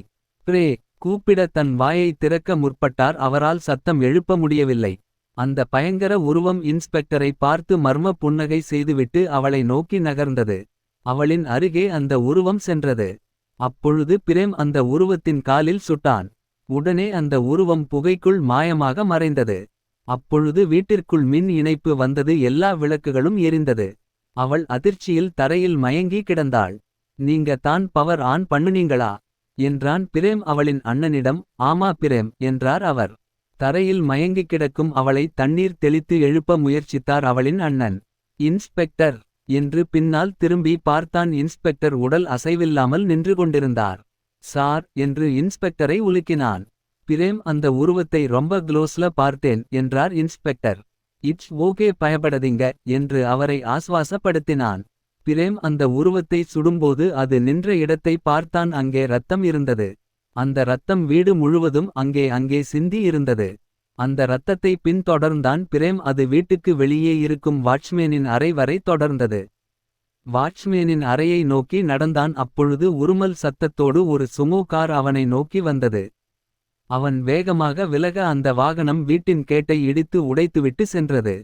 பிரே கூப்பிட தன் வாயை திறக்க முற்பட்டார். அவரால் சத்தம் எழுப்ப முடியவில்லை. அந்த பயங்கர உருவம் இன்ஸ்பெக்டரை பார்த்து மர்ம புன்னகை செய்துவிட்டு அவளை நோக்கி நகர்ந்தது. அவளின் அருகே அந்த உருவம் சென்றது. அப்பொழுது பிரேம் அந்த உருவத்தின் காலில் சுட்டான். உடனே அந்த உருவம் புகைக்குள் மாயமாக மறைந்தது. அப்பொழுது வீட்டிற்குள் மின் இணைப்பு வந்தது. எல்லா விளக்குகளும் எரிந்தது. அவள் அதிர்ச்சியில் தரையில் மயங்கி கிடந்தாள். நீங்க தான் பவர் ஆன் பண்ணுனீங்களா என்றான் பிரேம் அவளின் அண்ணனிடம். ஆமா பிரேம் என்றார் அவர். தரையில் மயங்கி கிடக்கும் அவளை தண்ணீர் தெளித்து எழுப்ப முயற்சித்தார் அவளின் அண்ணன். இன்ஸ்பெக்டர் என்று பின்னால் திரும்பி பார்த்தான். இன்ஸ்பெக்டர் உடல் அசைவில்லாமல் நின்று கொண்டிருந்தார். சார் என்று இன்ஸ்பெக்டரை உலுக்கினான். பிரேம் அந்த உருவத்தை ரொம்ப க்ளோஸ்ல பார்த்தேன் என்றார் இன்ஸ்பெக்டர். இட்ஸ் ஓகே பயப்படதீங்க என்று அவரை ஆஸ்வாசப்படுத்தினான். பிரேம் அந்த உருவத்தை சுடும்போது அது நின்ற இடத்தை பார்த்தான். அங்கே ரத்தம் இருந்தது. அந்த ரத்தம் வீடு முழுவதும் அங்கே சிந்தி இருந்தது. அந்த ரத்தத்தை பின்தொடர்ந்தான் பிரேம். அது வீட்டுக்கு வெளியே இருக்கும் வாட்ச்மேனின் அறை வரை தொடர்ந்தது. வாட்ச்மேனின் அறையை நோக்கி நடந்தான். அப்பொழுது உருமல் சத்தத்தோடு ஒரு சுமோ கார் அவனை நோக்கி வந்தது. அவன் வேகமாக விலக அந்த வாகனம் வீட்டின் கேட்டை இடித்து உடைத்துவிட்டு சென்றது.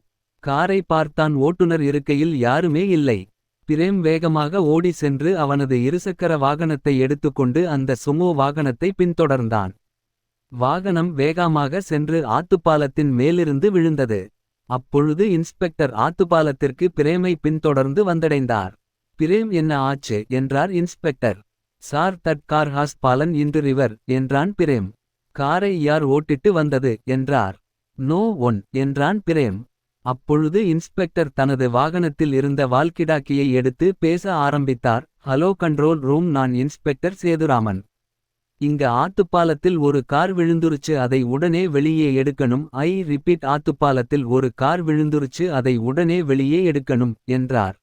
காரை பார்த்தான். ஓட்டுநர் இருக்கையில் யாருமே இல்லை. பிரேம் வேகமாக ஓடி சென்று அவனது இருசக்கர வாகனத்தை எடுத்துக்கொண்டு அந்த சுமோ வாகனத்தை பின்தொடர்ந்தான். வாகனம் வேகமாக சென்று ஆத்துப்பாலத்தின் மேலிருந்து விழுந்தது. அப்பொழுது இன்ஸ்பெக்டர் ஆத்துப்பாலத்திற்கு பிரேமை பின்தொடர்ந்து வந்தடைந்தார். பிரேம் என்ன ஆச்சு என்றார் inspector. Sir that car has Balan into river என்றான் பிரேம். காரை யார் ஓட்டிட்டு வந்தது என்றார். நோ ஒன் என்றான் பிரேம். அப்பொழுது இன்ஸ்பெக்டர் தனது வாகனத்தில் இருந்த வால்கிடாக்கியை எடுத்து பேச ஆரம்பித்தார். ஹலோ கண்ட்ரோல் ரூம், நான் இன்ஸ்பெக்டர் சேதுராமன். இங்க ஆத்துப்பாலத்தில் ஒரு கார் விழுந்துருச்சு, அதை உடனே வெளியே எடுக்கணும். ஐ ரிப்பீட், ஆத்துப்பாலத்தில் ஒரு கார் விழுந்துருச்சு, அதை உடனே வெளியே எடுக்கணும் என்றார்.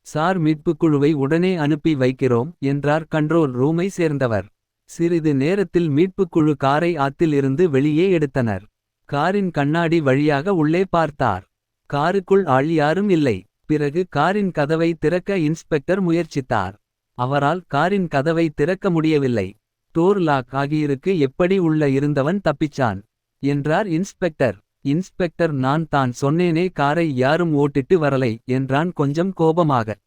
சார் மீட்புக்குழுவை உடனே அனுப்பி வைக்கிறோம் என்றார் கண்ட்ரோல் ரூமை சேர்ந்தவர். சிறிது நேரத்தில் மீட்புக்குழு காரை ஆத்தில் இருந்து வெளியே எடுத்தனர். காரின் கண்ணாடி வழியாக உள்ளே பார்த்தார். காருக்குள் ஆள் யாரும் இல்லை. பிறகு காரின் கதவை திறக்க இன்ஸ்பெக்டர் முயற்சித்தார். அவரால் காரின் கதவை திறக்க முடியவில்லை. டோர் லாக் ஆகியிருக்கு, எப்படி உள்ள இருந்தவன் தப்பிச்சான் என்றார் இன்ஸ்பெக்டர். இன்ஸ்பெக்டர், நான் தான் சொன்னேனே காரை யாரும் ஓட்டிட்டு வரலை என்றான் கொஞ்சம் கோபமாக.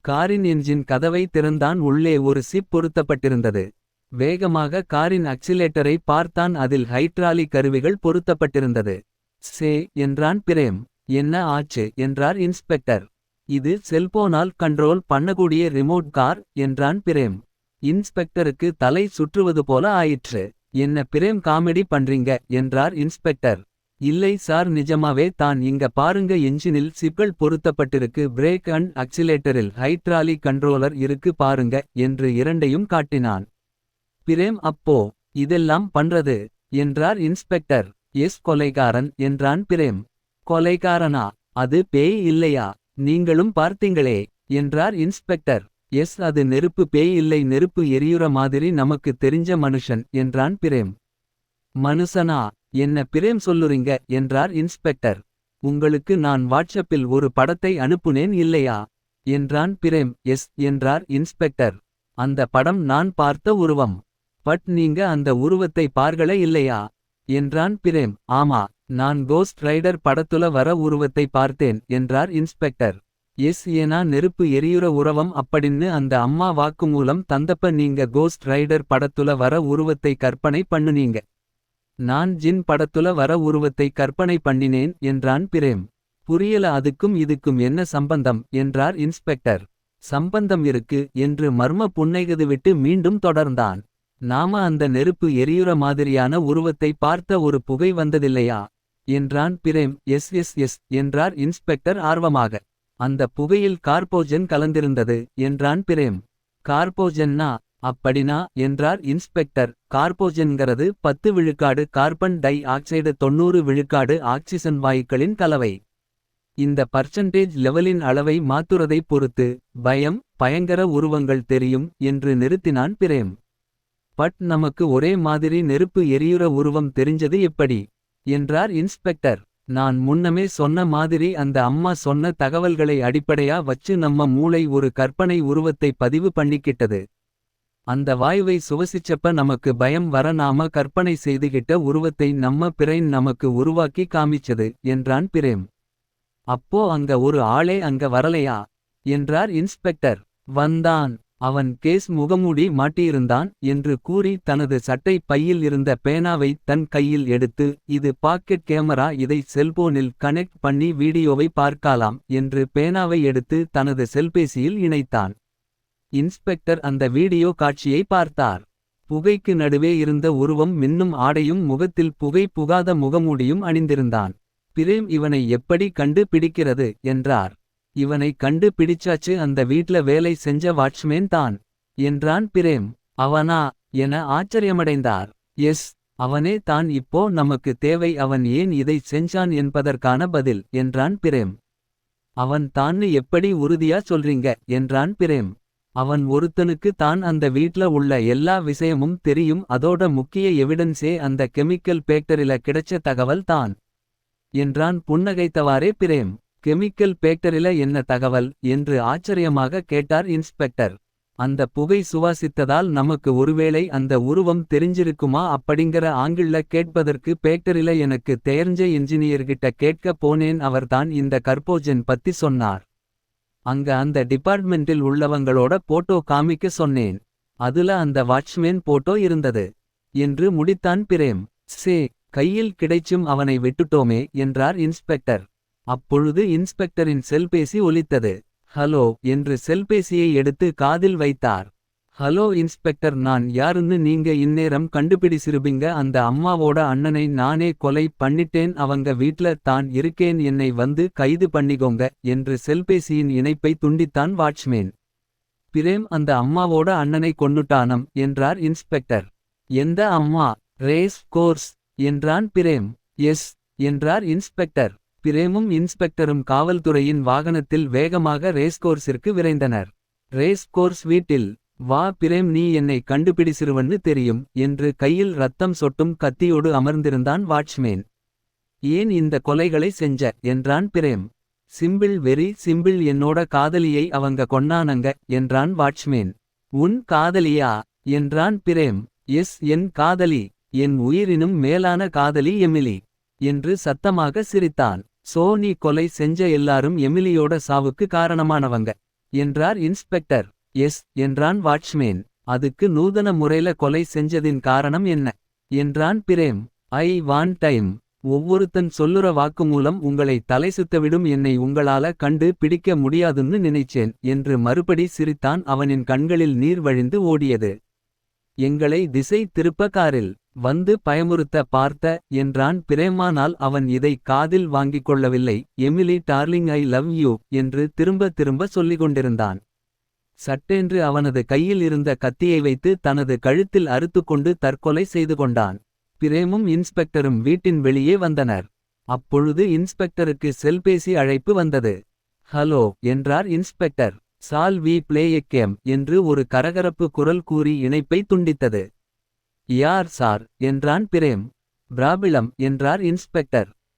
காரின் என்ஜின் கதவை திறந்தான். உள்ளே ஒரு சிப் பொருத்தப்பட்டிருந்தது. வேகமாக காரின் அக்சிலேட்டரை பார்த்தான். அதில் ஹைட்ராலிக் கருவிகள் பொருத்தப்பட்டிருந்தது. சே என்றான் பிரேம். என்ன ஆச்சு என்றார் இன்ஸ்பெக்டர். இது செல்போனால் கண்ட்ரோல் பண்ணக்கூடிய ரிமோட் கார் என்றான் பிரேம். இன்ஸ்பெக்டருக்கு தலை சுற்றுவது போல ஆயிற்று. என்ன பிரேம் காமெடி பண்றீங்க என்றார் இன்ஸ்பெக்டர். இல்லை சார், நிஜமாவே தான். இங்க பாருங்க, என்ஜினில் சிப்கள் பொருத்தப்பட்டிருக்கு, பிரேக் அண்ட் அக்சிலேட்டரில் ஹைட்ராலிக் கண்ட்ரோலர் இருக்கு பாருங்க என்று இரண்டையும் காட்டினான். பிரேம், அப்போ இதெல்லாம் பண்றது என்றார் இன்ஸ்பெக்டர். எஸ், கொலைகாரன் என்றான் பிரேம். கொலைகாரனா? அது பேய் இல்லையா? நீங்களும் பார்த்தீங்களே என்றார் இன்ஸ்பெக்டர். எஸ், அது நெருப்பு பேய் இல்லை, நெருப்பு எரியுற மாதிரி நமக்கு தெரிஞ்ச மனுஷன் என்றான் பிரேம். மனுஷனா? என்ன பிரேம் சொல்லுறீங்க என்றார் இன்ஸ்பெக்டர். உங்களுக்கு நான் வாட்ஸ்அப்பில் ஒரு படத்தை அனுப்புனேன் இல்லையா என்றான் பிரேம். எஸ் என்றார் இன்ஸ்பெக்டர். அந்த படம் நான் பார்த்த உருவம். பட் நீங்க அந்த உருவத்தை பார்க்கல இல்லையா என்றான் பிரேம். ஆமா, நான் கோஸ்ட் ரைடர் படத்துல வர உருவத்தை பார்த்தேன் என்றார் இன்ஸ்பெக்டர். எஸ் ஏனா நெருப்பு எரியுற உறவம் அப்படின்னு அந்த அம்மா வாக்குமூலம் தந்தப்ப நீங்க கோஸ்ட் ரைடர் படத்துல வர உருவத்தை கற்பனை பண்ணுனீங்க. நான் ஜின் படத்துல வர உருவத்தை கற்பனை பண்ணினேன் என்றான் பிரேம். புரியல அதுக்கும் இதுக்கும் என்ன சம்பந்தம் என்றார் இன்ஸ்பெக்டர். சம்பந்தம் இருக்கு என்று மர்ம புன்னைகதுவிட்டு மீண்டும் தொடர்ந்தான். நாம அந்த நெருப்பு எரியுற மாதிரியான உருவத்தை பார்த்த ஒரு புகை வந்ததில்லையா என்றான் பிரேம். எஸ் எஸ் எஸ் என்றார் இன்ஸ்பெக்டர் ஆர்வமாக. அந்த புகையில் கார்போஜன் கலந்திருந்தது என்றான் பிரேம். கார்போஜன்னா அப்படினா என்றார் இன்ஸ்பெக்டர். கார்போஜன்கிறது 10 விழுக்காடு கார்பன் டை ஆக்சைடு 90 விழுக்காடு ஆக்சிசன் வாயுக்களின் கலவை. இந்த பர்சன்டேஜ் லெவலின் அளவை மாத்துறதை பொறுத்து பயம் பயங்கர உருவங்கள் தெரியும் என்று நிறுத்தினான் பிரேம். பட் நமக்கு ஒரே மாதிரி நெருப்பு எரியுற உருவம் தெரிஞ்சது எப்படி என்றார் இன்ஸ்பெக்டர். நான் முன்னமே சொன்ன மாதிரி அந்த அம்மா சொன்ன தகவல்களை அடிப்படையா வச்சு நம்ம மூளை ஒரு கற்பனை உருவத்தை பதிவு பண்ணிக்கிட்டது. அந்த வாயுவை சுவசிச்சப்ப நமக்கு பயம் வர நாம கற்பனை செய்துகிட்ட உருவத்தை நம்ம பிரைன் நமக்கு உருவாக்கி காமிச்சது என்றான் பிரேம். அப்போ அங்க ஒரு ஆளே அங்க வரலையா என்றார் இன்ஸ்பெக்டர். வந்தான். அவன் கேஸ் முகமூடி மாட்டியிருந்தான் என்று கூறி தனது சட்டை பையில் இருந்த பேனாவை தன் கையில் எடுத்து இது பாக்கெட் கேமரா இதை செல்போனில் கனெக்ட் பண்ணி வீடியோவை பார்க்கலாம் என்று பேனாவை எடுத்து தனது செல்பேசியில் இணைத்தான். இன்ஸ்பெக்டர் அந்த வீடியோ காட்சியை பார்த்தார். புகைக்கு நடுவே இருந்த உருவம் மின்னும் ஆடையும் முகத்தில் புகை புகாத முகமூடியும் அணிந்திருந்தான். பிரேம் இவனை எப்படி கண்டு பிடிக்கிறது என்றார். இவனை கண்டு பிடிச்சாச்சு அந்த வீட்ல வேலை செஞ்ச வாட்ச்மேன் தான் என்றான் பிரேம். அவனா என ஆச்சரியமடைந்தார். எஸ் அவனே தான் இப்போ நமக்கு தேவை அவன் ஏன் இதை செஞ்சான் என்பதற்கான பதில் என்றான் பிரேம். அவன் தான்னு எப்படி உறுதியா சொல்றீங்க என்றான் பிரேம். அவன் ஒருத்தனுக்கு தான் அந்த வீட்ல உள்ள எல்லா விஷயமும் தெரியும் அதோட முக்கிய எவிடன்ஸே அந்த கெமிக்கல் பேக்டரில கிடைச்ச தகவல் தான் என்றான் புன்னகைத்தவாறே பிரேம். கெமிக்கல் பேக்டரில என்ன தகவல் என்று ஆச்சரியமாக கேட்டார் இன்ஸ்பெக்டர். அந்த புகை சுவாசித்ததால் நமக்கு ஒருவேளை அந்த உருவம் தெரிஞ்சிருக்குமா அப்படிங்கிற ஆங்கிள்ல கேட்பதற்கு பேக்டரில எனக்கு தெரிஞ்ச இன்ஜினியர்கிட்ட கேட்க போனேன் அவர்தான் இந்த கர்போஜன் பத்தி சொன்னார். அங்க அந்த டிபார்ட்மெண்டில் உள்ளவங்களோட போட்டோ காமிக்க சொன்னேன். அதுல அந்த வாட்ச்மேன் போட்டோ இருந்தது என்று முடித்தான் பிரேம். சே கையில் கிடைச்சும் அவனை விட்டுட்டோமே என்றார் இன்ஸ்பெக்டர். அப்பொழுது இன்ஸ்பெக்டரின் செல்பேசி ஒலித்தது. ஹலோ என்று செல்பேசியை எடுத்து காதில் வைத்தார். ஹலோ இன்ஸ்பெக்டர் நான் யாருன்னு நீங்க இந்நேரம் கண்டுபிடிச்சிருப்பீங்க அந்த அம்மாவோட அண்ணனை நானே கொலை பண்ணிட்டேன் அவங்க வீட்ல தான் இருக்கேன் என்னை வந்து கைது பண்ணிக்கோங்க என்று செல்பேசியின் இணைப்பை துண்டித்தான் வாட்ச்மேன். பிரேம் அந்த அம்மாவோட அண்ணனை கொன்னுட்டானம் என்றார் இன்ஸ்பெக்டர். எந்த அம்மா ரேஸ் கோர்ஸ் என்றான் பிரேம். எஸ் என்றார் இன்ஸ்பெக்டர். பிரேமும் இன்ஸ்பெக்டரும் காவல்துறையின் வாகனத்தில் வேகமாக ரேஸ்கோர்ஸிற்கு விரைந்தனர். ரேஸ்கோர்ஸ் வீட்டில் வா பிரேம் நீ என்னை கண்டுபிடிச்சிருவன்னு தெரியும் என்று கையில் ரத்தம் சொட்டும் கத்தியோடு அமர்ந்திருந்தான் வாட்ச்மேன். ஏன் இந்த கொலைகளை செஞ்ச என்றான் பிரேம். சிம்பிள் வெரி சிம்பிள் என்னோட காதலியை அவங்க கொன்னானங்க என்றான் வாட்ச்மேன். உன் காதலியா என்றான் பிரேம். எஸ் என் காதலி என் உயிரினும் மேலான காதலி எமிலி என்று சத்தமாக சிரித்தான். சோ நீ கொலை செஞ்ச எல்லாரும் எமிலியோட சாவுக்கு காரணமானவங்க என்றார் இன்ஸ்பெக்டர். எஸ் என்றான் வாட்ச்மேன். அதுக்கு நூதன முறையில கொலை செஞ்சதின் காரணம் என்ன என்றான் பிரேம். I want time. ஒவ்வொருத்தன் சொல்லுற வாக்குமூலம் உங்களை தலை சுத்தவிடும் என்னை உங்களால கண்டு பிடிக்க முடியாதுன்னு நினைச்சேன் என்று மறுபடி சிரித்தான். அவனின் கண்களில் நீர் வழிந்து ஓடியது. எங்களை திசை திருப்ப காரில் வந்து பயமுறுத்த பார்த்த என்றான் பிரேமானால் அவன் இதை காதில் வாங்கிக் கொள்ளவில்லை. Emily darling I love you என்று திரும்ப திரும்ப சொல்லிக் கொண்டிருந்தான். சட்டென்று அவனது கையில் இருந்த கத்தியை வைத்து தனது கழுத்தில் அறுத்துக்கொண்டு தற்கொலை செய்து கொண்டான். பிரேமும் இன்ஸ்பெக்டரும் வீட்டின் வெளியே வந்தனர். அப்பொழுது இன்ஸ்பெக்டருக்கு செல்பேசி அழைப்பு வந்தது. ஹலோ என்றார் இன்ஸ்பெக்டர். சால் வி பிளே எ கேம் என்று ஒரு கரகரப்பு குரல் கூறி இணைப்பை துண்டித்தது. யார் சார் என்றான் பிரேம். பிராபிளம் என்றார் இன்ஸ்பெக்டர்.